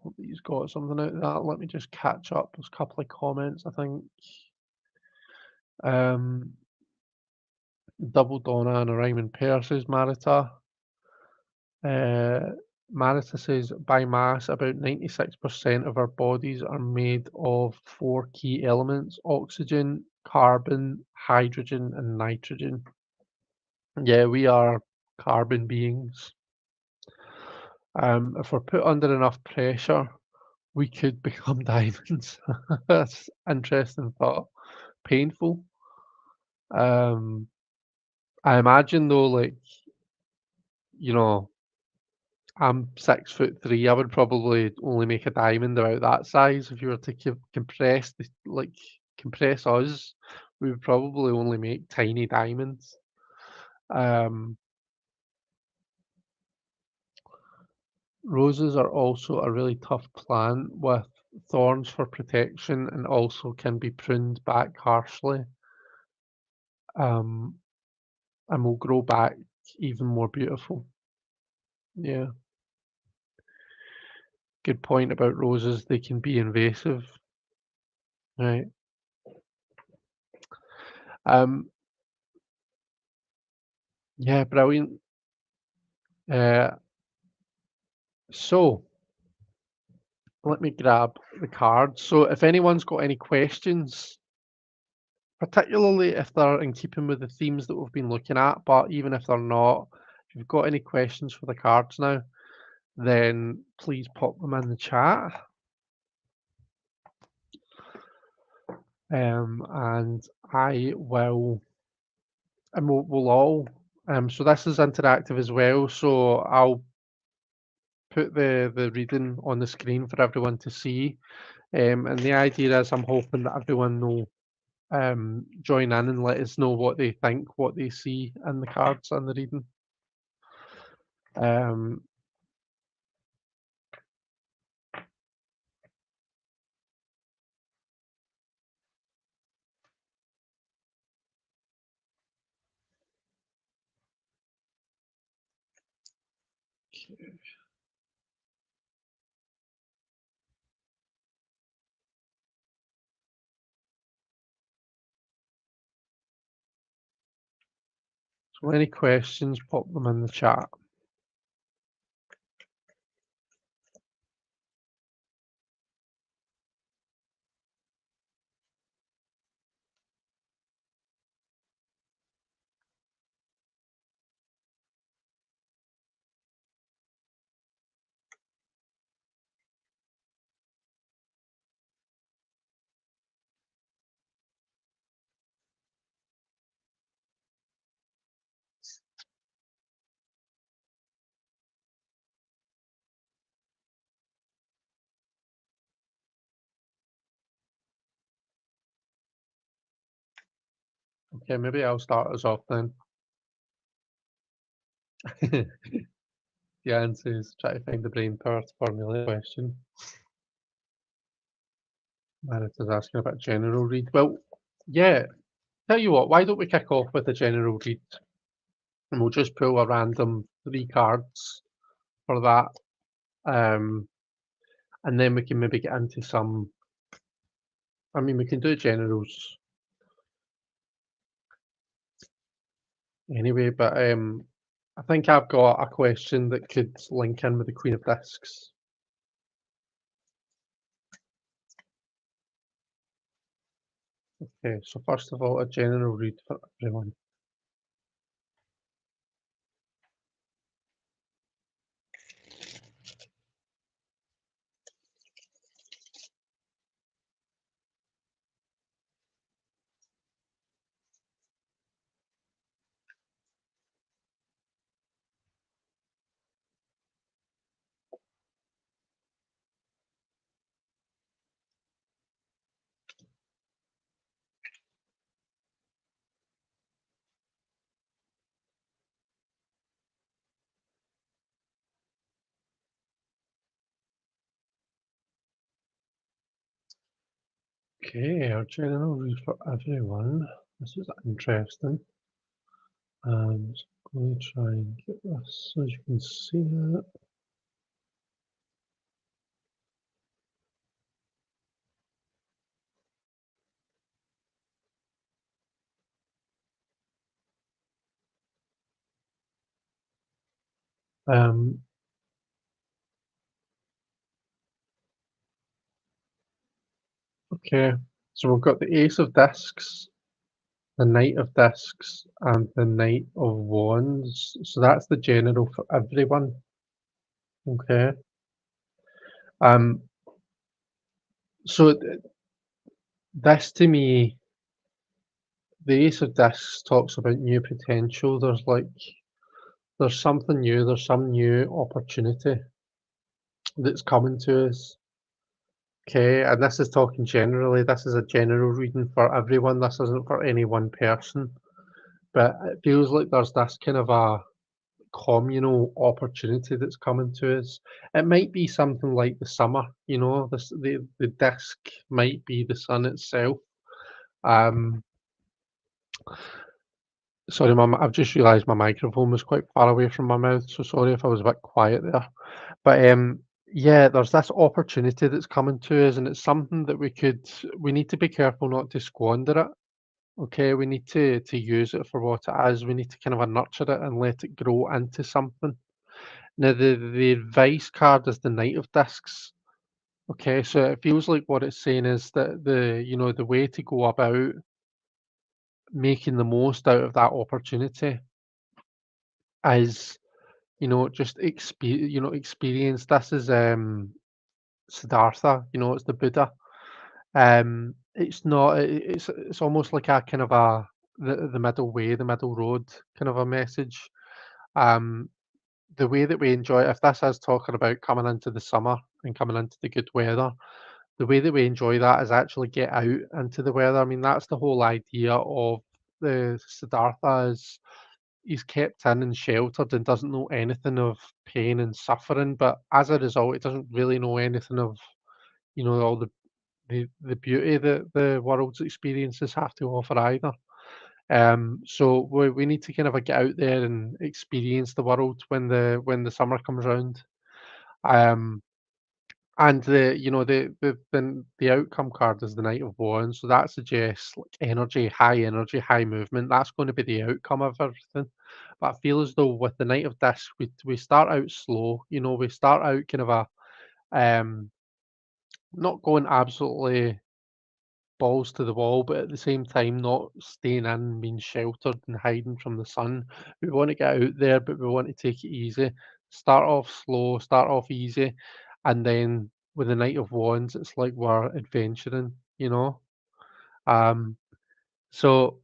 hope that you've got something out of that. Let me just catch up. There's a couple of comments, I think. Um, Double Donna and Orion Pair says Marita. Uh, Marita says by mass, about 96% of our bodies are made of four key elements: oxygen, carbon, hydrogen, and nitrogen. Yeah, we are carbon beings. If we're put under enough pressure, we could become diamonds. That's interesting thought. Painful. Um, I imagine though, like, you know, I'm 6'3". I would probably only make a diamond about that size. If you were to compress us, we would probably only make tiny diamonds. Um, Roses are also a really tough plant with thorns for protection and also can be pruned back harshly, um, and will grow back even more beautiful. Yeah, good point about roses. They can be invasive, right? Um, yeah, brilliant. Uh, So let me grab the cards. So if anyone's got any questions, particularly if they're in keeping with the themes that we've been looking at, but even if they're not, if you've got any questions for the cards now, then please pop them in the chat. And I will, and we'll all, so this is interactive as well. So I'll put the reading on the screen for everyone to see. And the idea is I'm hoping that everyone will join in and let us know what they think, what they see in the cards and the reading. Um, so any questions, pop them in the chat. Okay, maybe I'll start us off then. The answer is try to find the brain power to formulate a question. Meredith is asking about general read. Well, yeah, tell you what, why don't we kick off with a general read and we'll just pull a random three cards for that. Um, and then we can maybe get into some, I mean, we can do generals anyway, but I think I've got a question that could link in with the Queen of Discs. Okay, so first of all, a general read for everyone. Okay, our general read for everyone. This is interesting. And I'm going to try and get this so you can see it. Um, okay, so we've got the Ace of Discs, the Knight of Discs, and the Knight of Wands. So that's the general for everyone. Okay. Um, so this to me, the Ace of Discs talks about new potential. There's something new, there's some new opportunity that's coming to us. Okay, and this is talking generally. This is a general reading for everyone. This isn't for any one person. But it feels like there's this kind of a communal opportunity that's coming to us. It might be something like the summer, the disc might be the sun itself. Um, Sorry, I've just realised my microphone was quite far away from my mouth, so sorry if I was a bit quiet there. But yeah, there's this opportunity that's coming to us, and it's something that we need to be careful not to squander it. Okay, we need to use it for what it is. We need to kind of nurture it and let it grow into something. Now the advice card is the Knight of Discs. Okay, so it feels like what it's saying is that the way to go about making the most out of that opportunity is, just experience this as Siddhartha, it's the Buddha. It's not it's almost like a kind of the middle way, the middle road kind of a message. Um, the way that we enjoy if this is talking about coming into the summer and coming into the good weather, the way that we enjoy that is actually get out into the weather. I mean, that's the whole idea of the Siddhartha is he's kept in and sheltered and doesn't know anything of pain and suffering, but as a result, he doesn't really know anything of, all the beauty that the world's experiences have to offer either. So we need to kind of get out there and experience the world when the summer comes around. Um, and the outcome card is the Knight of Wands, so that suggests like energy, high movement. That's going to be the outcome of everything. But I feel as though with the Knight of Discs, we start out slow. We start out kind of not going absolutely balls to the wall, but at the same time not staying in, being sheltered and hiding from the sun. We want to get out there, but we want to take it easy. Start off slow, start off easy, and then with the Knight of Wands, it's like we're adventuring. Um, so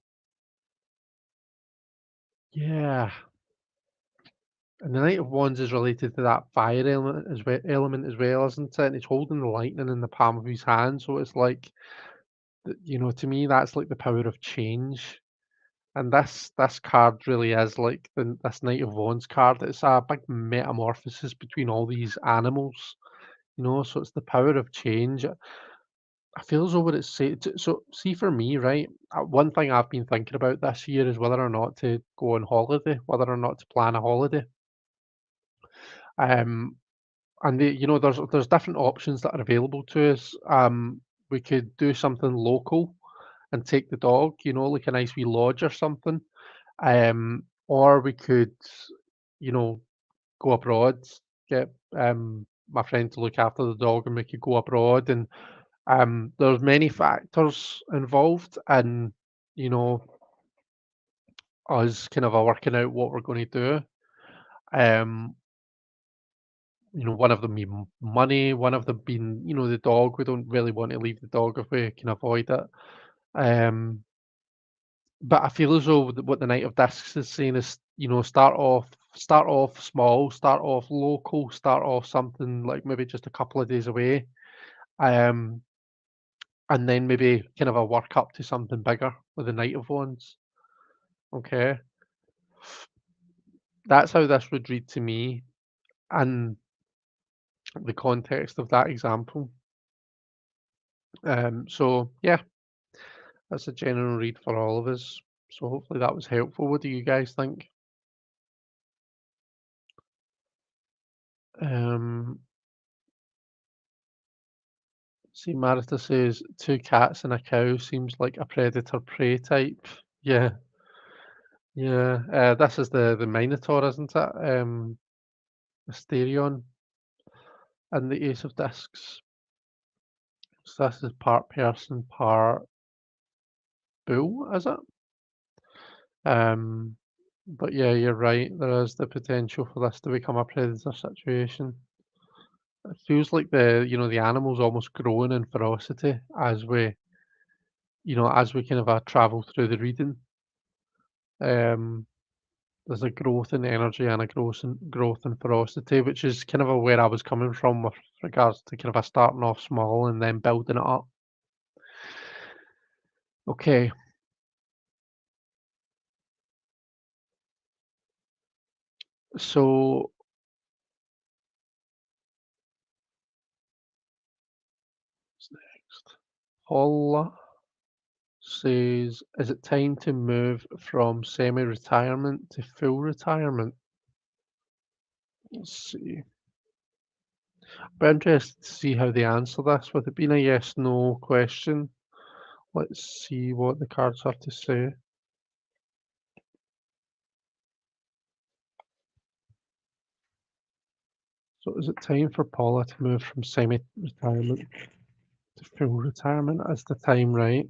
yeah, and the Knight of Wands is related to that fire element as well, isn't it? And he's holding the lightning in the palm of his hand, so it's like, to me, that's like the power of change. And this card really is like this Knight of Wands card. It's a big metamorphosis between all these animals. So it's the power of change. I feel as though what it's saying. So see for me, right? One thing I've been thinking about this year is whether or not to go on holiday, whether or not to plan a holiday. Um, and there's different options that are available to us. We could do something local and take the dog, like a nice wee lodge or something. Or we could, you know, go abroad, get my friend to look after the dog, and we could go abroad. And there's many factors involved in, you know, us kind of working out what we're going to do. Um, one of them being money, one of them being, the dog. We don't really want to leave the dog if we can avoid it. Um, But I feel as though what the Knight of Discs is saying is, start off small, start off local, start off something like maybe just a couple of days away, um, and then maybe kind of a work up to something bigger with the Knight of Wands. Okay, that's how this would read to me, and the context of that example. So yeah, that's a general read for all of us. So hopefully that was helpful. What do you guys think? Um, See, Martha says two cats and a cow seems like a predator prey type. Yeah, yeah. This is the Minotaur, isn't it? Asterion and the Ace of Discs. So this is part person, part bull, is it? Um, but yeah, you're right. There is the potential for this to become a predator situation. It feels like the animal's almost growing in ferocity as we kind of travel through the reading. Um, There's a growth in energy and a growth in ferocity, which is kind of where I was coming from with regards to kind of a starting off small and then building it up. Okay, so what's next? Paula says, "Is it time to move from semi-retirement to full retirement?" Let's see. Be interested to see how they answer this. With it being a yes/no question, let's see what the cards have to say. So is it time for Paula to move from semi-retirement to full retirement? Is the time right?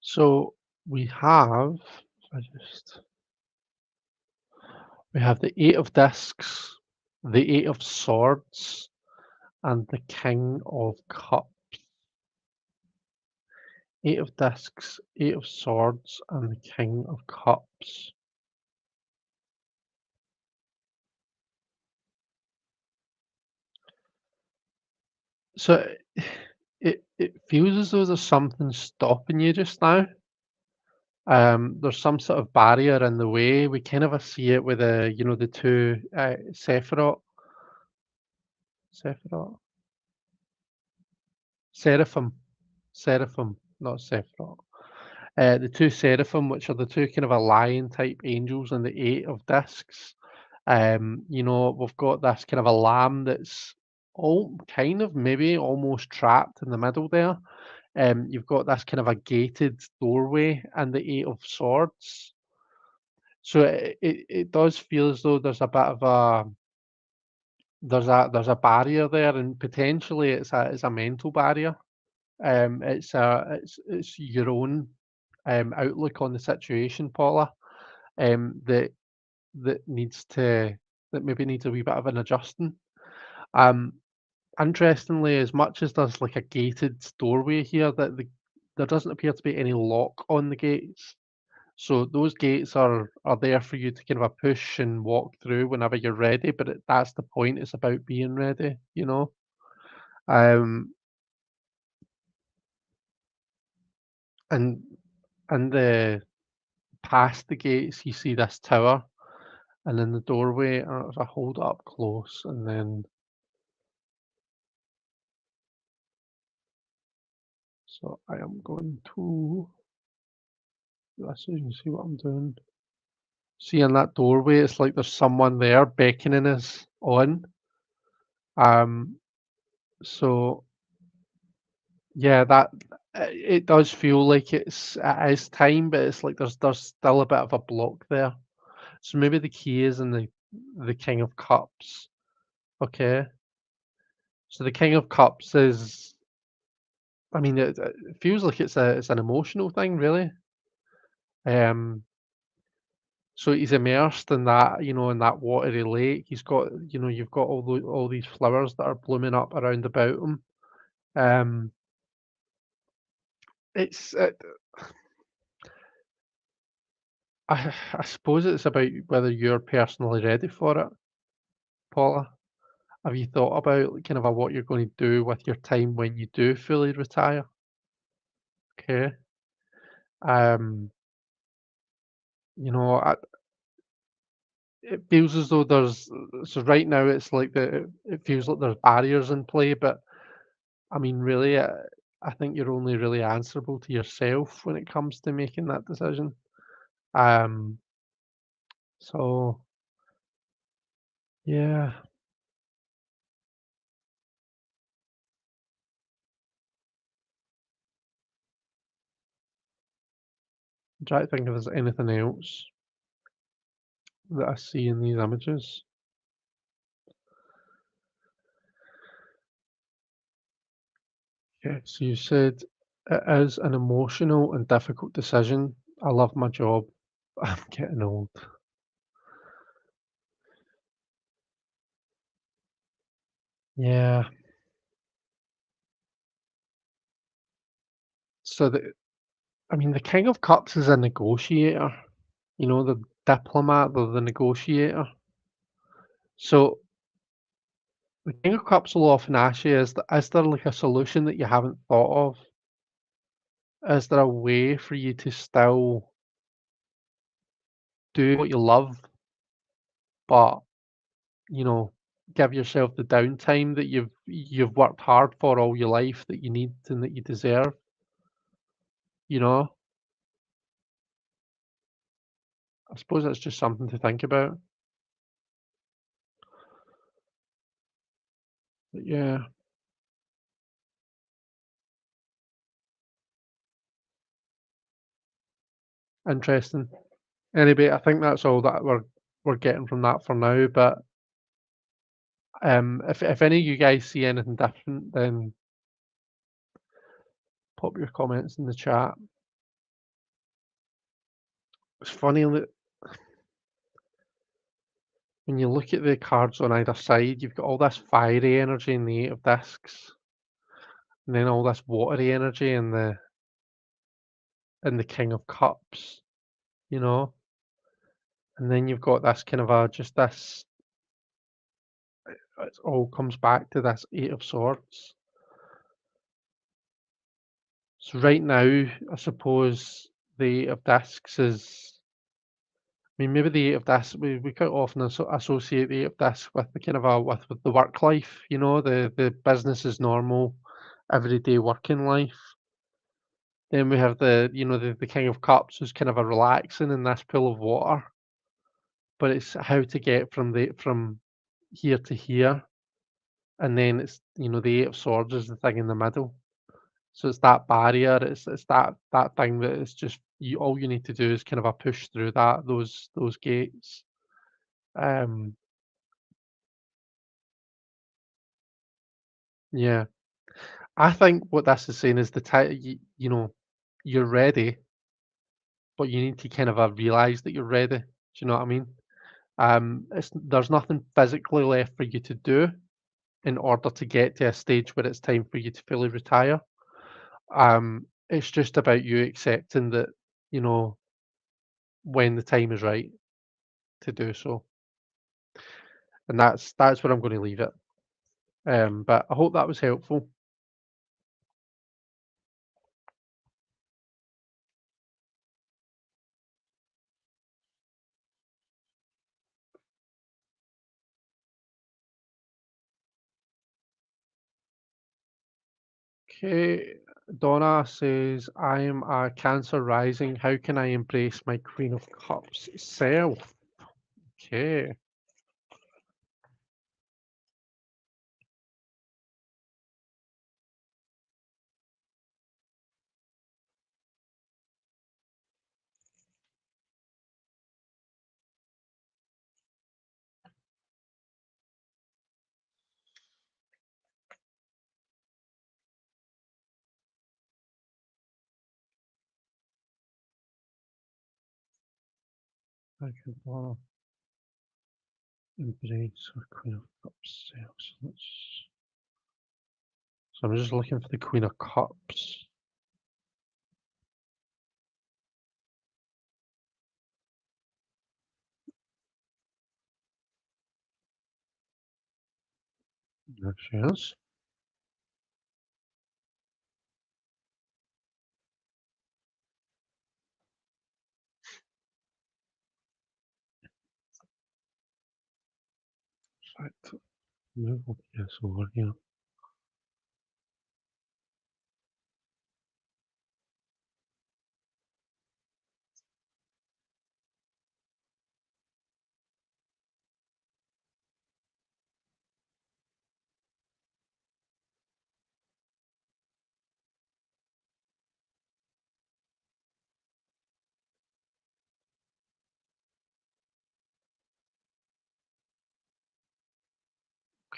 So we have, I just we have the Eight of Discs, the Eight of Swords, and the King of Cups. Eight of Discs, Eight of Swords, and the King of Cups. So it feels as though there's something stopping you just now. There's some sort of barrier in the way. We kind of see it with the two Sephiroth, Seraphim, Seraphim, not Sephiroth. The two Seraphim, which are the two kind of a lion type angels and the Eight of Discs. We've got this kind of a lamb that's all kind of maybe almost trapped in the middle there. You've got this kind of a gated doorway and the Eight of Swords. So it does feel as though there's a barrier there, and potentially it's a mental barrier. It's your own outlook on the situation, Paula, that that needs to that maybe needs a wee bit of an adjusting. Um, Interestingly, as much as there's like a gated doorway here, there doesn't appear to be any lock on the gates. So those gates are there for you to kind of a push and walk through whenever you're ready. But that's the point. It's about being ready, you know. Um, and and the past the gates, you see this tower, and then the doorway. If I hold it up close, and then so I am going to. So you can see what I'm doing. See in that doorway, it's like there's someone there beckoning us on. Um, so yeah, it does feel like it is time, but it's like there's still a bit of a block there. So maybe the key is in the King of Cups. Okay, so the King of Cups is, I mean, it feels like it's an emotional thing, really. Um, so he's immersed in that, in that watery lake. You've got all these flowers that are blooming up around about him. Um, it's, I suppose it's about whether you're personally ready for it, Paula. Have you thought about kind of what you're going to do with your time when you do fully retire? Okay. Um, I, it feels as though so right now it's like it feels like there's barriers in play, but I mean, really, I think you're only really answerable to yourself when it comes to making that decision. Um, so yeah, I'm trying to think if there's anything else that I see in these images. Yeah, so you said it is an emotional and difficult decision. I love my job. I'm getting old. Yeah. So I mean, the King of Cups is a negotiator. The diplomat, the negotiator. So the King of Cups will often ask you, is there like a solution that you haven't thought of? is there a way for you to still do what you love, but, you know, give yourself the downtime that you've worked hard for all your life that you need and that you deserve, you know? I suppose that's just something to think about. But yeah, interesting. Anyway, I think that's all that we're getting from that for now, but, if any of you guys see anything different, then pop your comments in the chat. It's funny that when you look at the cards on either side, you've got all this fiery energy in the Eight of Discs, and then all this watery energy in the King of Cups, you know? And then you've got this kind of a just this it all comes back to this Eight of Swords. So right now, I suppose the Eight of Discs is I mean, maybe the Eight of Discs we quite often associate the Eight of Discs with the kind of a with the work life, you know, the business is normal, everyday working life. Then we have the King of Cups who's kind of a relaxing in this pool of water, but it's how to get from here to here, and then it's the Eight of Swords is the thing in the middle. So it's that barrier, it's that thing that it's just all you need to do is kind of a push through those gates. Um, yeah, I think what this is saying is you're ready, but you need to kind of realize that you're ready. Do you know what I mean? There's nothing physically left for you to do in order to get to a stage where it's time for you to fully retire. It's just about you accepting that, you know, when the time is right to do so. And that's where I'm going to leave it. But I hope that was helpful. Okay, Donna says, I am a Cancer rising. How can I embrace my Queen of Cups self? Okay, I can embrace her Queen of Cups self. So I'm just looking for the Queen of Cups. There she is. Right, move yes over here.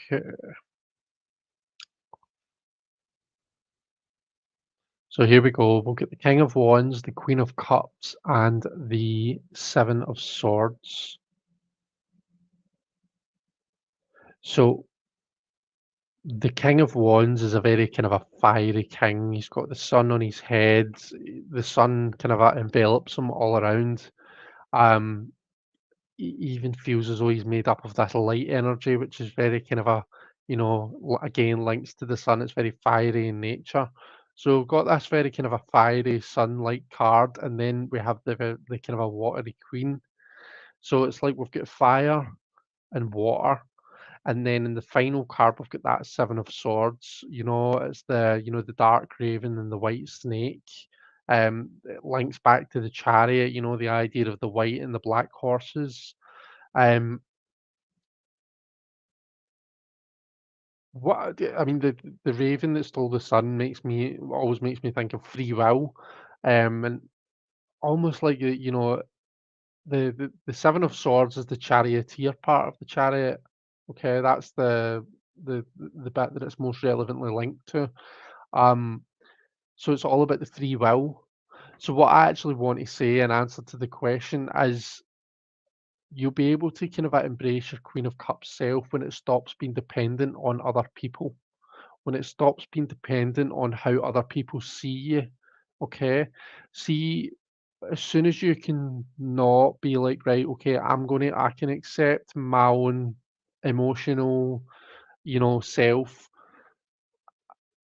Okay, so here we go. We'll get the King of Wands, the Queen of Cups, and the Seven of Swords. So the King of Wands is a very kind of a fiery king. He's got the sun on his head. The sun kind of envelops him all around. Um, he even feels as though he's made up of this light energy, which is very kind of again links to the sun. It's very fiery in nature. So we've got this very kind of a fiery sunlight card, and then we have the kind of a watery queen. So it's like we've got fire and water, and then in the final card we've got that Seven of Swords. It's the dark raven and the white snake. It links back to the chariot. The idea of the white and the black horses. Um, I mean, the raven that stole the sun always makes me think of free will, and almost like the Seven of Swords is the charioteer part of the chariot. Okay, that's the bit that it's most relevantly linked to. Um, so it's all about the free will. So what I actually want to say in answer to the question is you'll be able to kind of embrace your Queen of Cups self when it stops being dependent on other people, when it stops being dependent on how other people see you. Okay. See, as soon as you can not be like, right, okay, I can accept my own emotional, self.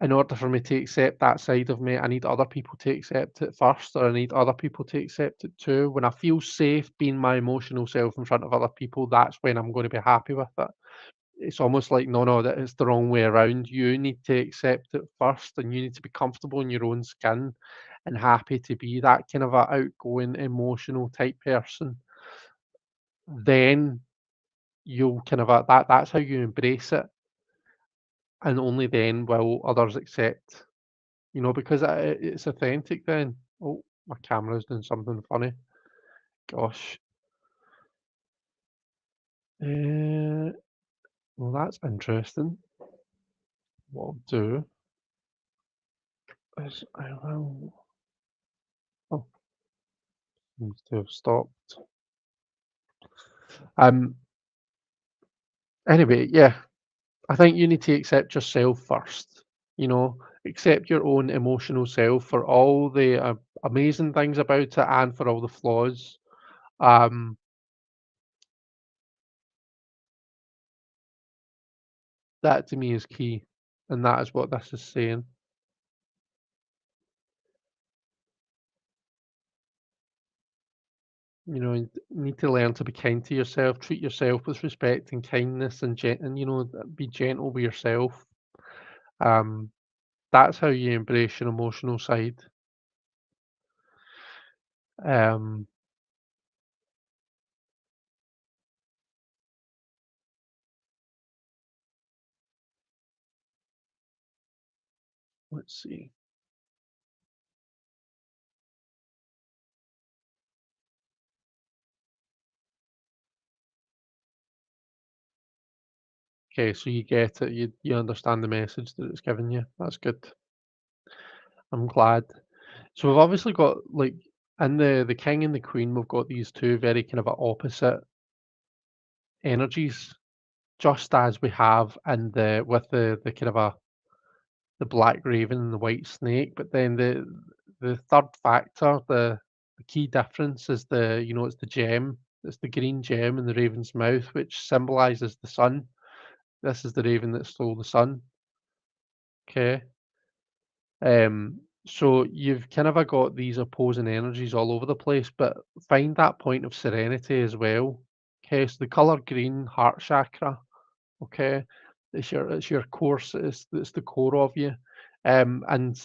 In order for me to accept that side of me, I need other people to accept it first, or I need other people to accept it too. When I feel safe being my emotional self in front of other people, that's when I'm going to be happy with it. It's almost like, no, no, that it's the wrong way around. You need to accept it first, and you need to be comfortable in your own skin and happy to be that kind of a outgoing, emotional type person. Then you'll kind of that's how you embrace it, and only then will others accept. Because it's authentic. Then, oh, my camera's doing something funny. Gosh. Uh, well, that's interesting. What I'll do is I will. Oh, seems to have stopped. Um, Anyway, yeah, I think you need to accept yourself first. Accept your own emotional self for all the amazing things about it and for all the flaws. Um, that to me is key, and that is what this is saying. You need to learn to be kind to yourself, treat yourself with respect and kindness, and be gentle with yourself. Um, that's how you embrace your emotional side. Um, let's see. Okay, so you get it. You understand the message that it's giving you. That's good. I'm glad. So we've obviously got like in the king and the queen, we've got these two very kind of opposite energies, just as we have in the with the kind of the black raven and the white snake. But then the third factor, the key difference is it's the gem. It's the green gem in the raven's mouth, which symbolizes the sun. This is the raven that stole the sun. Okay. So you've kind of got these opposing energies all over the place, but find that point of serenity as well. Okay, so the color green, heart chakra. Okay, it's your core. It's the core of you. And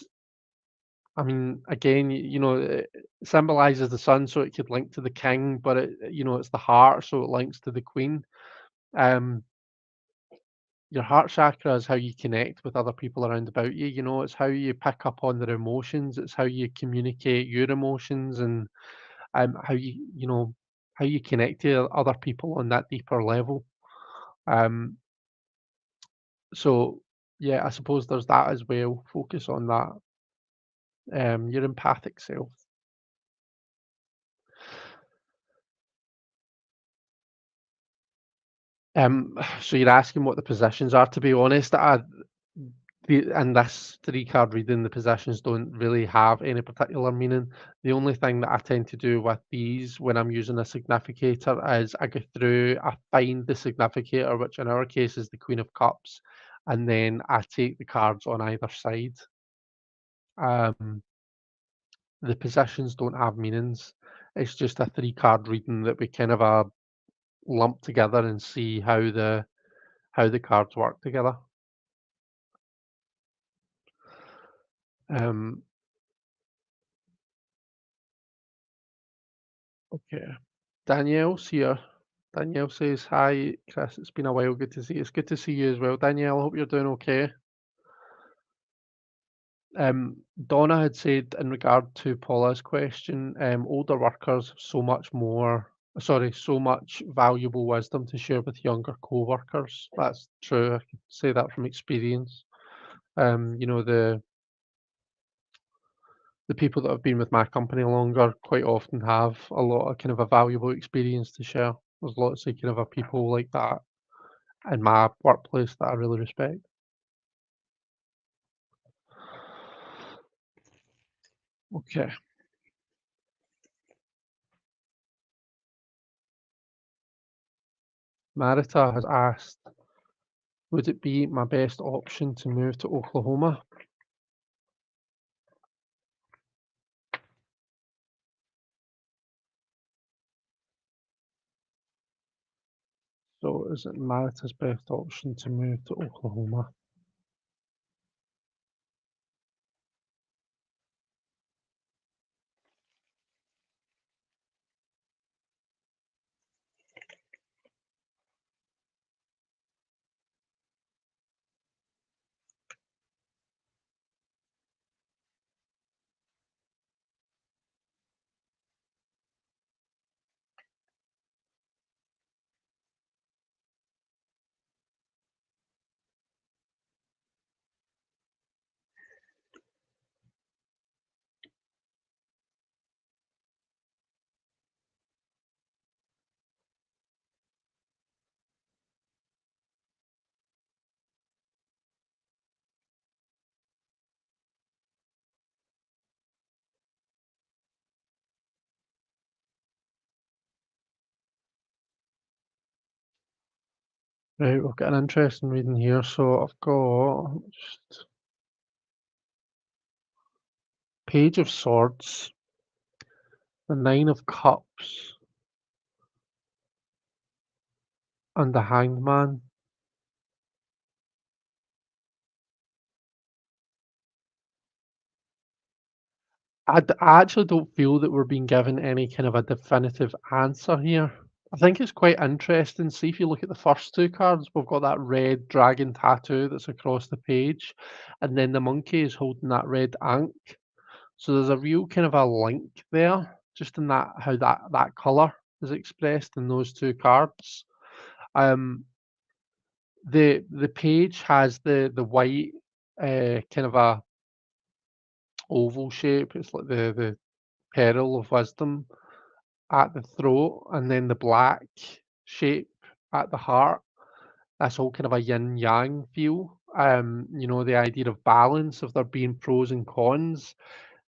I mean, again, it symbolizes the sun, so it could link to the king, but it's the heart, so it links to the queen. Um, your heart chakra is how you connect with other people around about you. It's how you pick up on their emotions. It's how you communicate your emotions, and how how you connect to other people on that deeper level. Um, so yeah, I suppose there's that as well. Focus on that. Your empathic self. So you're asking what the positions are. To be honest, in this three-card reading, the positions don't really have any particular meaning. The only thing that I tend to do with these when I'm using a significator is I go through, I find the significator, which in our case is the Queen of Cups, and then I take the cards on either side. Um, the positions don't have meanings. It's just a three card reading that we kind of lump together and see how the cards work together. Um, okay. Danielle's here. Danielle says, "Hi, Chris. It's been a while. Good to see you." It's good to see you as well, Danielle. I hope you're doing okay. Donna had said in regard to Paula's question, older workers have so much valuable wisdom to share with younger co-workers. That's true. I can say that from experience. You know, the people that have been with my company longer quite often have a lot of kind of a valuable experience to share. There's lots of kind of a people like that in my workplace that I really respect. Okay. Marita has asked, would it be my best option to move to Oklahoma? So is it Marita's best option to move to Oklahoma? Right, we've got an interesting reading here. So I've got just Page of Swords, the Nine of Cups, and the Hanged Man. I actually don't feel that we're being given any kind of a definitive answer here. I think it's quite interesting. See, if you look at the first two cards, we've got that red dragon tattoo that's across the page, and then the monkey is holding that red ink. So there's a real kind of a link there, just in that how that color is expressed in those two cards. Um, the page has the white kind of a oval shape. It's like the pearl of wisdom at the throat, and then the black shape at the heart. That's all kind of a yin yang feel. You know, the idea of balance, of there being pros and cons.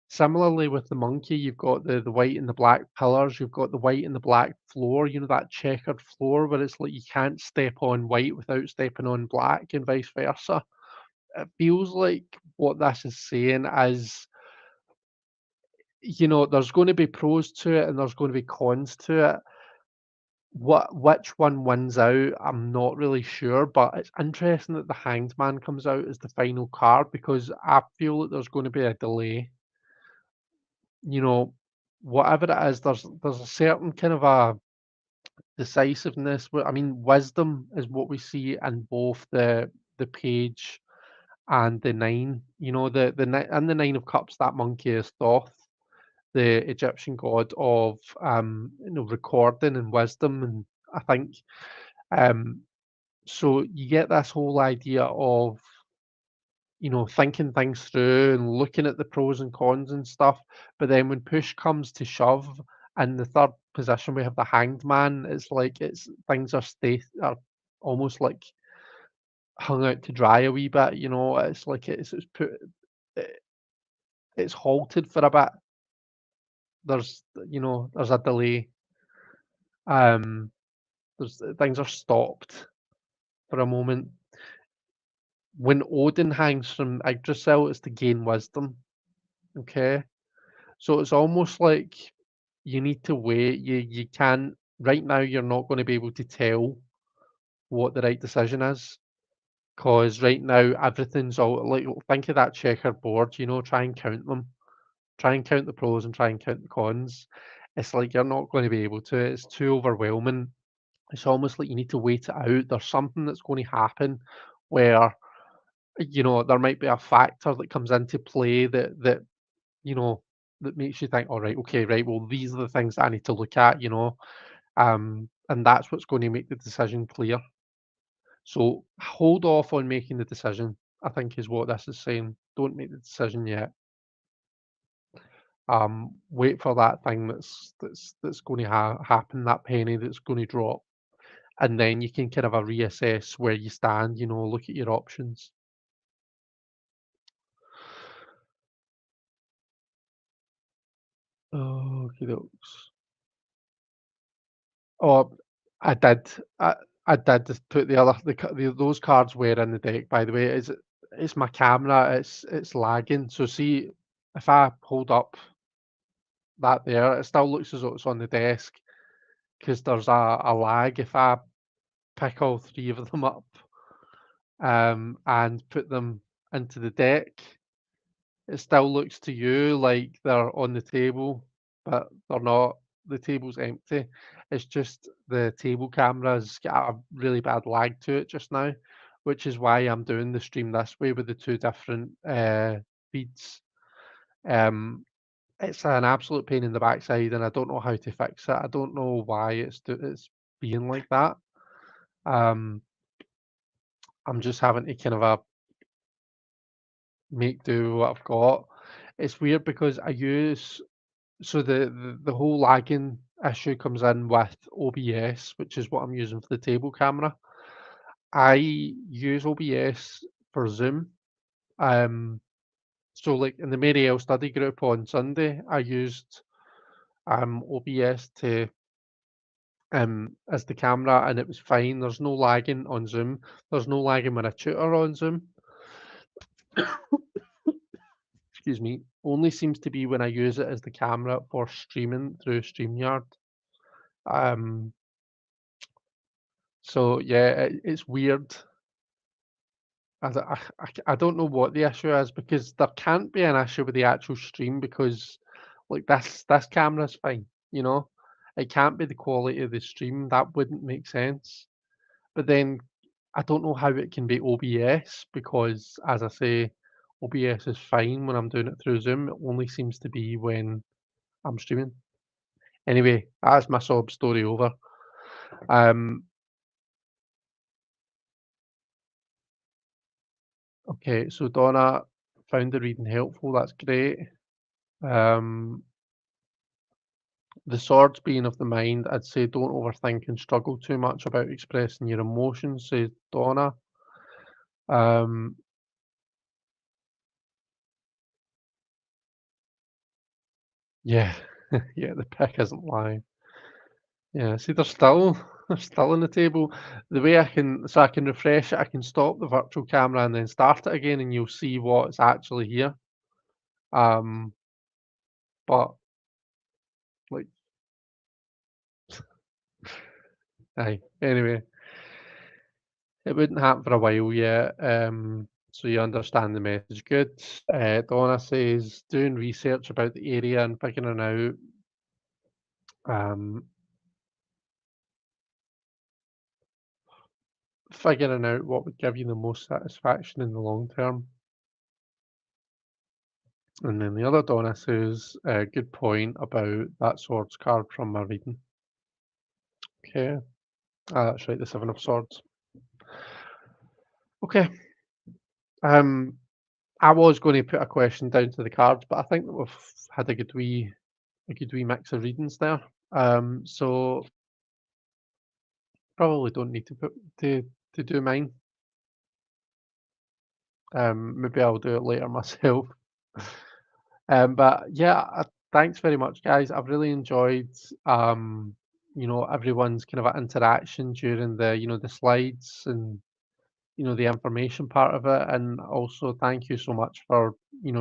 Similarly with the monkey, you've got the white and the black pillars, you've got the white and the black floor, you know, that checkered floor where it's like you can't step on white without stepping on black and vice versa. It feels like what this is saying is, you know, there's going to be pros to it and there's going to be cons to it. Which one wins out, I'm not really sure, but it's interesting that the Hanged Man comes out as the final card because I feel that there's going to be a delay. You know, whatever it is, there's a certain kind of a decisiveness. I mean, wisdom is what we see in both the page and the nine. You know, and the nine of cups. That monkey is Thoth, the Egyptian god of you know, recording and wisdom, and I think um so you get this whole idea of, you know, thinking things through and looking at the pros and cons and stuff. But then when push comes to shove, in the third position we have the Hanged Man. It's like it's things are almost like hung out to dry a wee bit. You know, it's like it, it's halted for a bit. There's, you know, there's a delay. Um, there's things are stopped for a moment. When Odin hangs from Yggdrasil, it's to gain wisdom. Okay, so it's almost like you need to wait. You can't right now. You're not going to be able to tell what the right decision is because right now everything's all like think of that checkered board. Try and count them. Try and count the pros and try and count the cons. It's like you're not going to be able to. It's too overwhelming. It's almost like you need to wait it out. There's something that's going to happen where there might be a factor that comes into play that you know that makes you think, all right, okay, right, well, these are the things that I need to look at, and that's what's going to make the decision clear. So hold off on making the decision. I think is what this is saying. Don't make the decision yet. Wait for that thing that's going to happen, that penny that's going to drop, and then you can kind of reassess where you stand. Look at your options. Oh, Oh, I did. I did just put the other those cards were in the deck. By the way, it's my camera. It's lagging. So see, if I hold up that there, it still looks as though it's on the desk because there's a lag. If I pick all three of them up and put them into the deck, it still looks to you like they're on the table, but they're not. The table's empty. It's just the table camera's got a really bad lag to it just now, which is why I'm doing the stream this way with the two different feeds. Um, it's an absolute pain in the backside, and I don't know how to fix it. I don't know why it's being like that. Um, I'm just having to kind of make do with what I've got. It's weird because I use So the whole lagging issue comes in with OBS, which is what I'm using for the table camera. I use OBS for Zoom. Um, so like in the Marielle study group on Sunday, I used OBS to as the camera, and it was fine. There's no lagging on Zoom. There's no lagging when I tutor on Zoom. Excuse me. Only seems to be when I use it as the camera for streaming through StreamYard. Um, so yeah, it's weird. I don't know what the issue is because there can't be an issue with the actual stream because like this camera's fine, you know. It can't be the quality of the stream. That wouldn't make sense. But then I don't know how it can be OBS because as I say, OBS is fine when I'm doing it through Zoom. It only seems to be when I'm streaming. Anyway, that's my sob story over. Um, okay, so Donna found the reading helpful. That's great. Um, The swords being of the mind, I'd say don't overthink and struggle too much about expressing your emotions, says Donna. Um, yeah, yeah, the pick isn't lying. Yeah, see, they're still on the table. The way I can refresh it, I can stop the virtual camera and then start it again, and you'll see what's actually here. Um, but like, aye. Anyway, it wouldn't happen for a while yet. So you understand the message. Good. Donna says doing research about the area and figuring um, out what would give you the most satisfaction in the long term. And then the other Donna says, good point about that swords card from my reading. Okay, that's right, the Seven of Swords. Okay, um, I was going to put a question down to the cards, but I think that we've had a good wee mix of readings there. So probably don't need to put to do mine. Maybe I'll do it later myself. But yeah, thanks very much, guys. I've really enjoyed, everyone's kind of interaction during the slides and the information part of it, and also thank you so much for,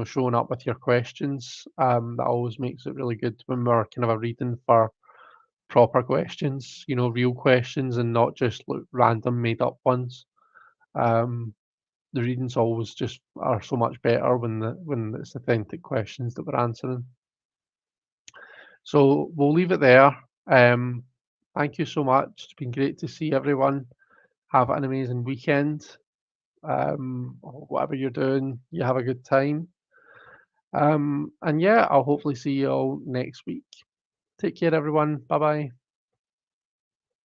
showing up with your questions. That always makes it really good when we're kind of a reading for proper questions, real questions and not just like random made up ones. Um, the readings always just are so much better when it's authentic questions that we're answering. So we'll leave it there. Thank you so much. It's been great to see everyone. Have an amazing weekend. Whatever you're doing, you have a good time. And yeah, I'll hopefully see you all next week. Take care, everyone. Bye bye.